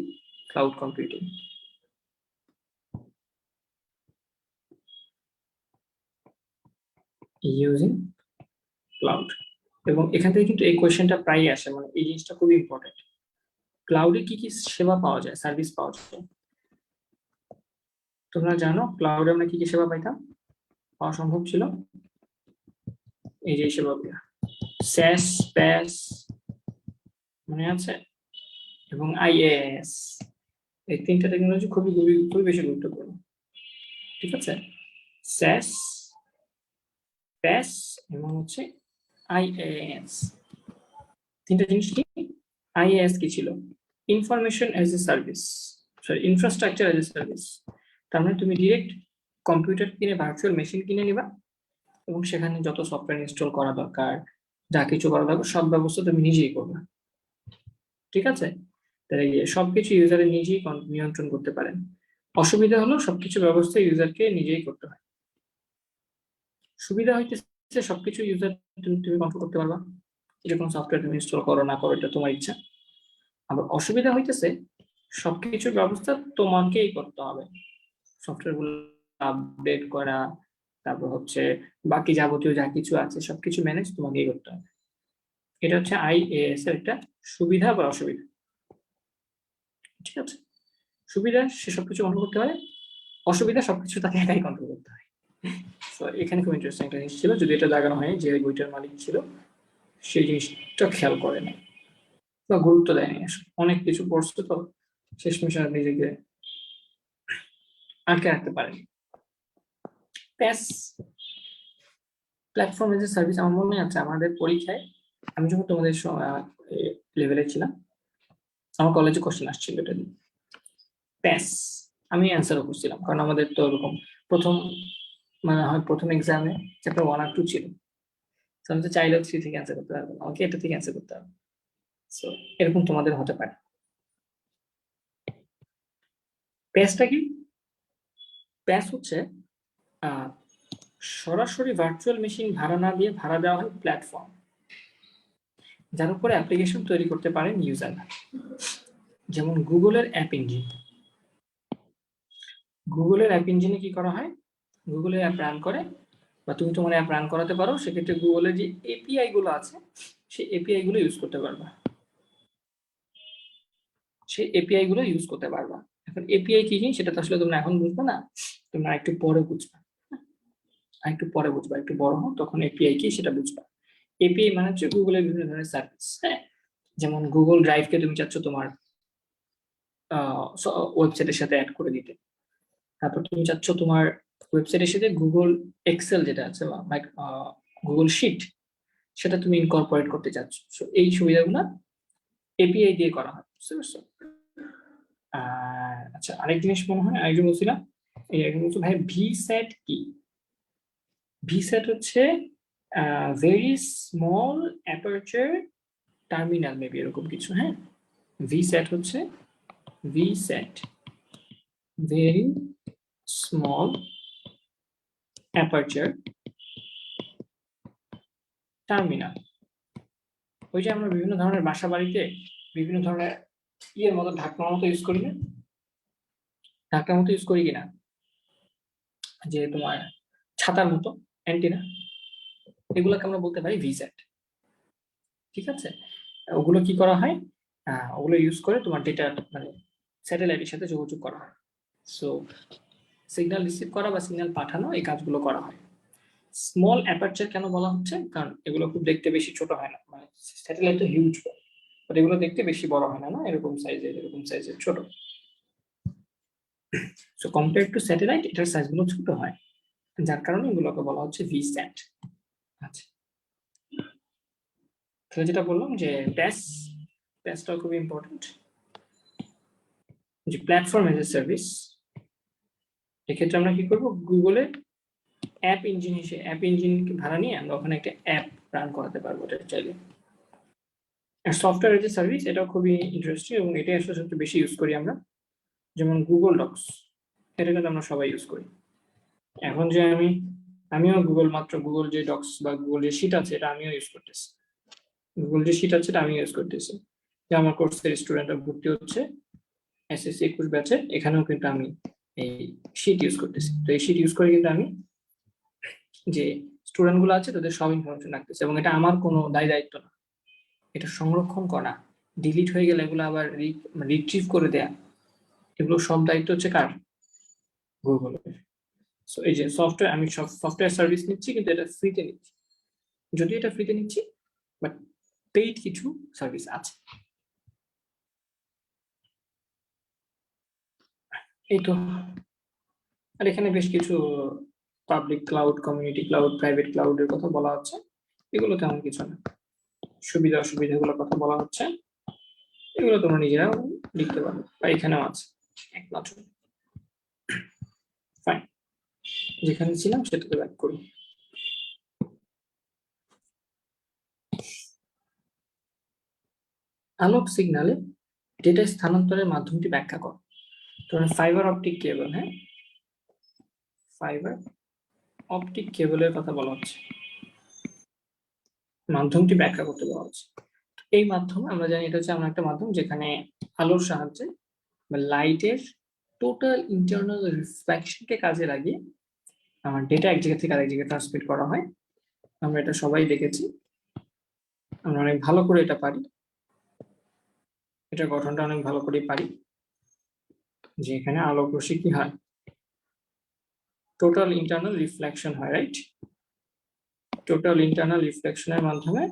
ক্লাউড কম্পিউটিং। Using cloud. এবং এখান থেকে কিন্তু এই কোয়েশ্চেনটা প্রায়ই আসে, মানে এই জিনিসটা খুবই ইম্পর্টেন্ট। ক্লাউডে কি কি সেবা পাওয়া যায়, সার্ভিস পাওয়া যায়? তোমরা জানো ক্লাউডে আমরা কি কি সেবা পাইতাম, পাওয়া সম্ভব ছিল? এই যে সেবাগুলো, স্যাস, প্যাস, মনে আছে, এবং আইএএস, এই তিনটা টেকনোলজি খুবই খুবই খুবই বেশি গুরুত্বপূর্ণ। ঠিক আছে, স্যাস, প্যাস এবং হচ্ছে আইএএস, তিনটা জিনিস কি? আইএএস কি ছিল? Information as a service, sorry infrastructure as a service. তার মানে তুমি ডিরেক্ট কম্পিউটার কিনে, ভার্চুয়াল মেশিন কিনে নিবা এবং সেখানে যত সফটওয়্যার ইনস্টল করা দরকার, যা কিছু করা দরকার, সব ব্যবস্থা তুমি নিজেই করবে। ঠিক আছে, তাহলে সবকিছু ইউজারে নিজেই নিয়ন্ত্রণ করতে পারেন। অসুবিধা হলো সবকিছু ব্যবস্থা ইউজারকে নিজেই করতে হয়। সুবিধা হইতেছে সবকিছু ইউজার তুমি কন্ট্রোল করতে পারবা, এটা কোনো সফটওয়্যার তুমি ইনস্টল করো না করো এটা তোমার ইচ্ছা। আবার অসুবিধা হইতেছে সবকিছুর ব্যবস্থা তোমাকেই করতে হবে, সফটওয়্যার গুলো আপডেট করা, তারপর হচ্ছে বাকি যাবতীয় যা কিছু আছে সবকিছু ম্যানেজ তোমাকেই করতে হবে। এটা হচ্ছে আইএএস এর একটা সুবিধা বা অসুবিধা। ঠিক আছে, সুবিধা সে সবকিছু কন্ট্রোল করতে পারে, অসুবিধা সবকিছু তাকে একাই কন্ট্রোল করতে হয়। তো এখানে খুব ইন্টারেস্টিং একটা জিনিস ছিল, যদি এটা দেখানো হয় যে বইটার মালিক ছিল সেই জিনিসটা খেয়াল করে না বা গুরুত্ব দেয়নি। আসলে অনেক কিছু পড়ছে তো শেষমেশ আর নিজেকে আটকে রাখতে পারেনি। প্যাস, প্ল্যাটফর্ম এজ এ সার্ভিস, আমার মনে আছে আমাদের পরীক্ষায়, আমি যখন তোমাদের লেভেলে ছিলাম, আমার কলেজে কোশ্চেন আসছিল এটা নিয়ে, প্যাস। আমি অ্যান্সারও করছিলাম, কারণ আমাদের তো ওরকম প্রথম, মানে হয় প্রথম এক্সামে চ্যাপ্টার 1 আর 2 ছিল, আমি তো চাইলেও 3 থেকে অ্যান্সার করতে পারবো না, আমাকে এটা থেকে অ্যান্সার করতে হবে। সো এরকম তোমাদের হতে পারে। প্যাসটা কি? প্যাস হচ্ছে সরাসরি ভার্চুয়াল মেশিন ভাড়া না দিয়ে ভাড়া দেওয়া হয় প্ল্যাটফর্ম, যার উপরে অ্যাপ্লিকেশন তৈরি করতে পারেন ইউজাররা। যেমন গুগলের অ্যাপ ইঞ্জিন, গুগলের অ্যাপ ইঞ্জিনে কি করা হয়, গুগলের অ্যাপ রান করে বা তুমি তোমার অ্যাপ রান করাতে পারো, সেক্ষেত্রে গুগলের যে এপিআই গুলো আছে সেই এপিআই গুলো ইউজ করতে পারবা, সেই এপিআই গুলো ইউজ করতে পারবা। এখন এপিআই কি জিনিস সেটা তো আসলে তোমরা এখন বুঝবে না, তোমরা একটু পরে বুঝবা, একটু পরে বুঝবা, একটু বড় হও তখন এপিআই কি সেটা বুঝবা। এপিআই মানে হচ্ছে গুগলের বিভিন্ন ধরনের সার্ভিস। হ্যাঁ, যেমন গুগল ড্রাইভকে তুমি চাচ্ছ তোমার ওয়েবসাইটের সাথে অ্যাড করে দিতে, তারপর তুমি চাচ্ছ তোমার ওয়েবসাইটের সাথে গুগল এক্সেল যেটা আছে বা গুগল শিট সেটা তুমি ইনকর্পোরেট করতে চাচ্ছ। এই সুবিধাগুলো এপিআই দিয়ে করা হয়, বুঝতে পারছো? আচ্ছা, আরেক জিনিস মনে হয় আরেকজন বলছিলাম, এই একজন বলছো ভাই ভিস্যাট কি? ভিস্যাট হচ্ছে very small aperture terminal, maybe এরকম কিছু। হ্যাঁ, ভিস্যাট হচ্ছে ভিস্যাট, ভেরি স্মল অ্যাপারচার টার্মিনাল। ওই যে আমরা বিভিন্ন ধরনের বাসা বাড়িতে বিভিন্ন ধরনের ইয়ের মতো ঢাকনার মতো ইউজ করি না, ঢাকনার মতো ইউজ করি কিনা, যে তোমার ছাতার মতো অ্যান্টিনা, এগুলোকে আমরা বলতে পারি ভিস্যাট। ঠিক আছে, ওগুলো কি করা হয়, ওগুলো ইউজ করে তোমার ডেটা মানে স্যাটেলাইটের সাথে যোগাযোগ করা হয়। সো সিগন্যাল রিসিভ করা বা সিগন্যাল পাঠানো এই কাজগুলো করা হয়। স্মল অ্যাপারচার কেন বলা হচ্ছে, কারণ এগুলো খুব দেখতে বেশি ছোট হয় না, মানে স্যাটেলাইট তো হিউজ, বাট এগুলো দেখতে বেশি বড় হয় না, না এরকম সাইজের, এরকম সাইজের ছোট। সো কম্পেয়ার টু স্যাটেলাইট এটার সাইজগুলো ছোট হয়, যার কারণে এগুলোকে বলা হচ্ছে ভিস্যাট। আচ্ছা, তাহলে যেটা বললাম যে প্যাসটা খুবই ইম্পর্টেন্ট, যে প্ল্যাটফর্ম এজ এ সার্ভিস। এক্ষেত্রে আমরা কি করব, গুগলে অ্যাপ ইঞ্জিন হিসেবে অ্যাপ ইঞ্জিন ভাড়া নিয়ে আমরা ওখানে একটা অ্যাপ রান করাতে পারবো এটা চাইলে। আর সফটওয়্যার এজ এ সার্ভিস এটাও খুবই ইন্টারেস্টিং এবং এটাই আসলে সবচেয়ে বেশি ইউজ করি আমরা। যেমন গুগল ডক্স, এটা কিন্তু আমরা সবাই ইউজ করি। এখন যে আমিও মাত্র গুগল যে ডক্স বা গুগল যে শিট আছে এটা আমিও ইউজ করতেছি, গুগল যে শিট আছে এটা আমি ইউজ করতেছি, যে আমার কোর্সের স্টুডেন্টরা ভর্তি হচ্ছে এসএসসি 21 ব্যাচে, এখানেও কিন্তু আমি এই শিট ইউজ করতেছি। তো এই শিট ইউজ করে কিন্তু আমি যে স্টুডেন্ট গুলো আছে তাদের সব ইনফরমেশন রাখতেছে, এবং এটা আমার কোনো দায়িত্ব না। এটা সংরক্ষণ করা, ডিলিট হয়ে গেলে এগুলো আবার রিট্রিভ করে দেয়া, এগুলো সব দায়িত্ব হচ্ছে কার? গুগলের। সো এই যে সফটওয়্যার, আমি সফটওয়্যার সার্ভিস নিচ্ছি, কিন্তু এটা ফ্রিতে নিচ্ছি। যদি এটা ফ্রিতে নিচ্ছি, বাট পেইড কিছু সার্ভিস আছে। এই তো। আর এখানে বেশ কিছু public cloud, community cloud, private ক্লাউডের কথা বলা হচ্ছে। এগুলো তেমন কিছু না, সুবিধা অসুবিধাগুলোর কথা বলা হচ্ছে, এগুলো তোমরা নিজেরাও লিখতে পারো, বা এখানেও আছে একমাত্র। ফাইন, যেখানে ছিলাম সেটাতে ব্যাক করি। আলোক সিগন্যালে ডেটা স্থানান্তরের মাধ্যমটি ব্যাখ্যা কর। তোমার ফাইবার অপটিক কেবল, হ্যাঁ, ফাইবার অপটিক কেবলের কথা বলা হচ্ছে, মাধ্যমটি ব্যাখ্যা করতে বলা হচ্ছে। এই মাধ্যম আমরা জানি এটা হচ্ছে এমন একটা মাধ্যম যেখানে আলোর সাহায্যে বা লাইটের টোটাল ইন্টারনাল রিফ্লেকশনকে কাজে লাগিয়ে আমার ডেটা এক জায়গা থেকে আরেক জায়গায় ট্রান্সমিট করা হয়। আমরা এটা সবাই দেখেছি, আমরা অনেক ভালো করে এটা পারি, এটা গঠনটা অনেক ভালো করে পারি, যে এখানে আলোক রশ্মি কি হয়, টোটাল ইন্টারনাল রিফ্লেকশন হয়, রাইট? টোটাল ইন্টারনাল রিফ্লেকশনের মাধ্যমে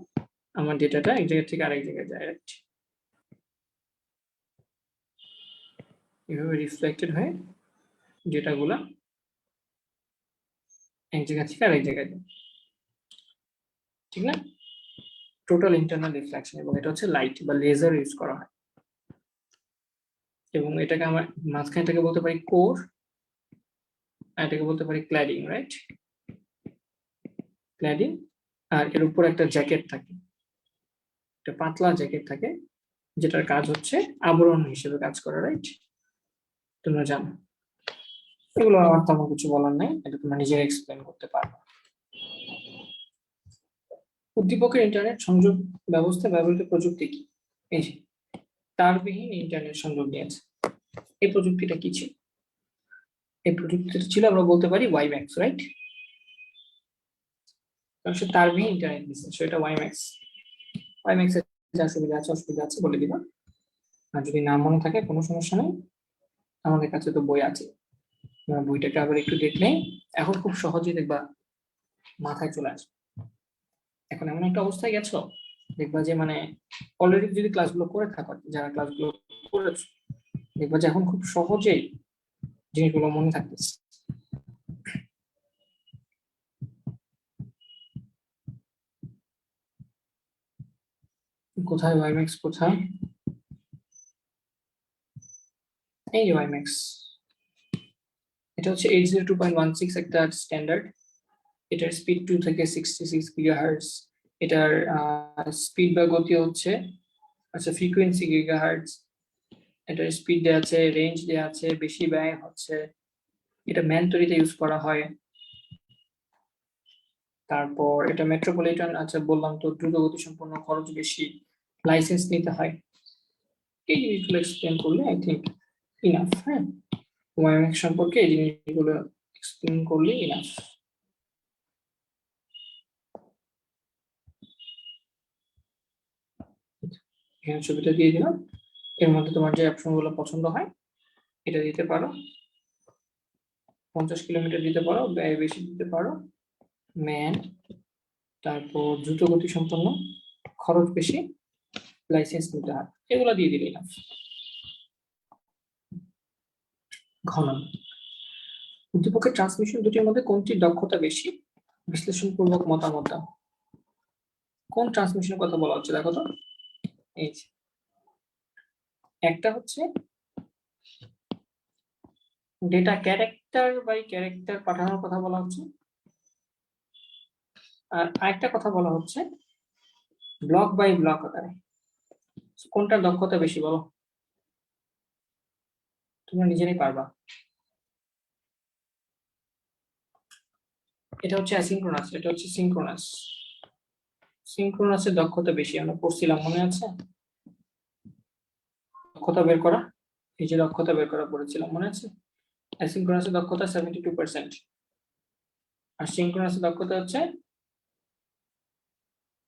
আমার ডেটাটা এক জায়গা থেকে আরেক জায়গায় যায়, রাইট? এভাবে রিফ্লেক্টেড হয়ে ডেটাগুলো এক জায়গা থেকে আরেক জায়গায় যায়, ঠিক না? টোটাল ইন্টারনাল রিফ্লেকশন, এবং এটা হচ্ছে লাইট বা লেজার ইউজ করা হয়। এবং এটাকে আমরা মাঝখানে এটাকে বলতে পারি কোর, আর এটাকে বলতে পারি ক্ল্যাডিং, রাইট? ক্ল্যাডিং। আর এর উপর একটা জ্যাকেট থাকে, একটা পাতলা জ্যাকেট থাকে, যেটার কাজ হচ্ছে আবরণ হিসেবে কাজ করা, রাইট? তোমরা জানো এগুলো, আমার তেমন কিছু বলার নাই, এটা তোমরা নিজেরা এক্সপ্লেন করতে পারবে। উদ্দীপকের ইন্টারনেট সংযোগ ব্যবস্থা ব্যবহৃত প্রযুক্তি কি? এই যে তারবিহীন ইন্টারনেট সংযোগ নিয়েছে, এই প্রযুক্তিটা কি ছিল? এই প্রযুক্তিটা ছিল, আমরা বলতে পারি ওয়াইম্যাক্স, রাইট? কারণ সে তারবিহীন ইন্টারনেট নিচ্ছে, সেটা ওয়াইম্যাক্স। ওয়াইম্যাক্স এর যা সুবিধা আছে অসুবিধা আছে বলে দিলাম, আর যদি না মনে থাকে কোনো সমস্যা নেই, আমাদের কাছে তো বই আছে, বইটাকে আবার একটু দেখলেই এখন খুব সহজেই দেখবা মাথায় চলে আসবে। এখন এমন একটা অবস্থায় গেছো, দেখবা যে মানে অলরেডি যদি ক্লাসগুলো করে থাকো, যারা ক্লাসগুলো করেছো, দেখবা যে এখন খুব সহজেই জিনিসগুলো মনে থাকতেছে। কোথায় ওয়াইম্যাক্স, কোথায়? এই যে ওয়াইম্যাক্স, এটা হচ্ছে 802.16 একটা স্ট্যান্ডার্ড। এটার স্পিড 2 থেকে 66 গিগাহার্টজ। এটার স্পিড বা গতি হচ্ছে, আচ্ছা, ফ্রিকোয়েন্সি গিগাহার্টজ। এটার স্পিড দেওয়া আছে, রেঞ্জ দেওয়া আছে, বেশি ব্যয় হচ্ছে, এটা ম্যান তৈরিতে ইউজ করা হয়। তারপর এটা মেট্রোপলিটন, আচ্ছা বললাম তো, দ্রুত গতি সম্পন্ন, খরচ বেশি, লাইসেন্স নিতে হয়। এই জিনিসগুলো এক্সপ্লেন করলে আই থিঙ্ক ইনাফ। হ্যাঁ, ওয়াইম্যাক্স সম্পর্কে এই জিনিসগুলো এক্সপ্লেন করলে ইনাফ। এখানে ছবিটা দিয়ে দিলাম, এর মধ্যে তোমার যে অপশন গুলো পছন্দ হয় এটা দিতে পারো। 50 কিলোমিটার দিতে পারো, ব্যয় বেশি দিতে পারো, ম্যান, তারপর দ্রুত গতি সম্পন্ন, খরচ বেশি, লাইসেন্স নিতে হয়, এগুলো দিয়ে দিলে ইনাফ। ঘনন, উদ্দীপকের ট্রান্সমিশন দুটির মধ্যে কোনটির দক্ষতা বেশি? বিশ্লেষণপূর্বক মতামত দাও। কোন ট্রান্সমিশনের কথা বলা হচ্ছে দেখো তো, এই একটা হচ্ছে ডেটা ক্যারেক্টার বাই ক্যারেক্টার পাঠানোর কথা বলা হচ্ছে, আর আরেকটা কথা বলা হচ্ছে ব্লক বাই ব্লক আকারে। কোনটার দক্ষতা বেশি বলো, তোমরা নিজেরাই পারবা। এটা হচ্ছে অ্যাসিনক্রোনাস, এটা হচ্ছে সিনক্রোনাস। সিনক্রোনাসের দক্ষতা বেশি, আমরা পড়ছিলাম মনে আছে? দক্ষতা বের করা, এই যে দক্ষতা বের করা পড়েছিলাম মনে আছে? অ্যাসিনক্রোনাসের দক্ষতা 72%, আর সিনক্রোনাসের দক্ষতা হচ্ছে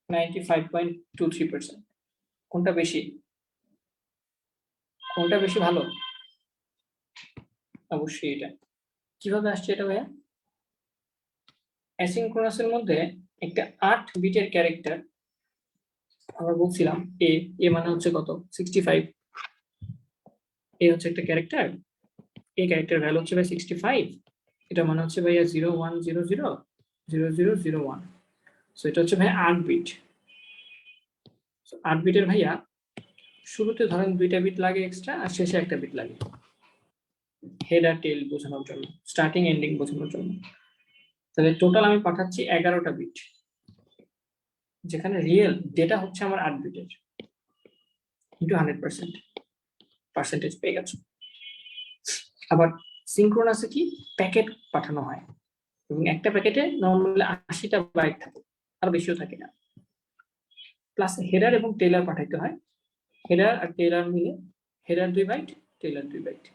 95.23%। কোনটা বেশি ভালো? অবশ্যই এটা। কিভাবে আসছে এটা ভাইয়া? অ্যাসিনক্রোনাসের মধ্যে একটা 8 বিটের ক্যারেক্টার আমরা বলছিলাম এ মানে হচ্ছে কত 65। এ হচ্ছে একটা ক্যারেক্টার, এই ক্যারেক্টার ভ্যালু হচ্ছে ভাই 65। এটা মানে হচ্ছে ভাইয়া 01000001। সো এটা হচ্ছে ভাই 8 বিট। 8 বিটের ভাইয়া শুরুতে ধরেন 2টা বিট লাগে এক্সট্রা আর শেষে একটা বিট লাগে হেড আর টেল বোঝানোর জন্য, স্টার্টিং এন্ডিং বোঝানোর জন্য। তাহলে টোটাল আমি পাঠাচ্ছি 11টা বিট, যেখানে রিয়েল ডেটা হচ্ছে আমার 8 বিটের ইন্টু 100% পার্সেন্টেজ পেয়ে গেছে। আবার সিনক্রোনাসে কি প্যাকেট পাঠানো হয় এবং একটা প্যাকেটে নর্মালি 80টা বাইট থাকে, আর বেশিও থাকে না। প্লাস হেডার এবং টেলার পাঠাইতে হয়, হেডার আর টেলার মিলে হেডার 2 বাইট, টেলার 2 বাইট।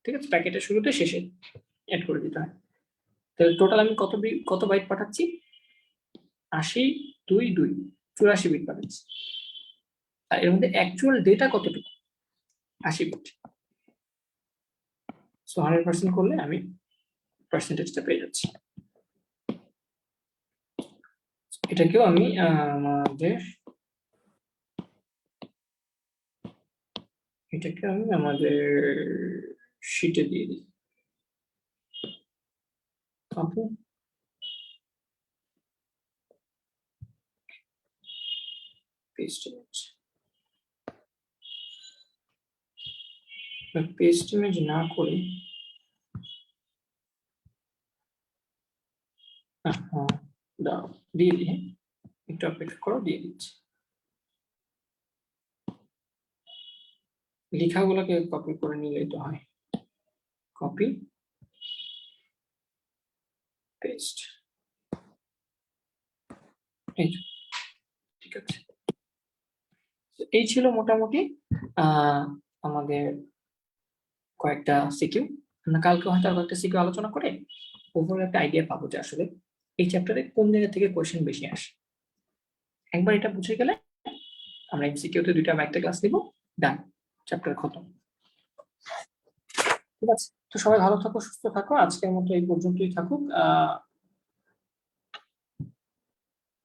ঠিক আছে, প্যাকেটের শুরুতে শেষে অ্যাড করে দিতে হয়। তাহলে টোটাল আমি কত বাইট পাঠাচ্ছি? 80 2 2 84 বিট পাঠাচ্ছি। আর এর মধ্যে অ্যাকচুয়াল ডেটা কতটুকু? 80 বিট। সো 100% করলে আমি পার্সেন্টেজটা পেয়ে যাচ্ছি। এটাকেও আমি আমাদের শিটে দিয়ে দিই। Copy paste image, paste image না করে দাও দিয়ে দিই। একটু অপেক্ষা করো, দিয়ে দিচ্ছি। লেখাগুলোকে কপি করে নিলেই তো হয়। কপি পেস্ট, এই ঠিক আছে। এই ছিল মোটামুটি আমাদের কয়েকটা সিকিউ। আমরা কালকে হয়তো আরো একটা সিকিউ আলোচনা করে ওভারঅল একটা আইডিয়া পাবো যে আসলে এই চ্যাপ্টারে কোন জায়গা থেকে কোয়েশ্চেন বেশি আসে। একবার এটা বুঝে গেলে আমরা এমসিকিউতে 2টা বা 1টা ক্লাস নিব, ডান, চ্যাপ্টার খতম। ঠিক আছে, তো সবাই ভালো থাকো, সুস্থ থাকো। আজকের মতো এই পর্যন্তই থাকুক।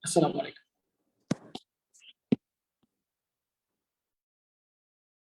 আসসালামু আলাইকুম।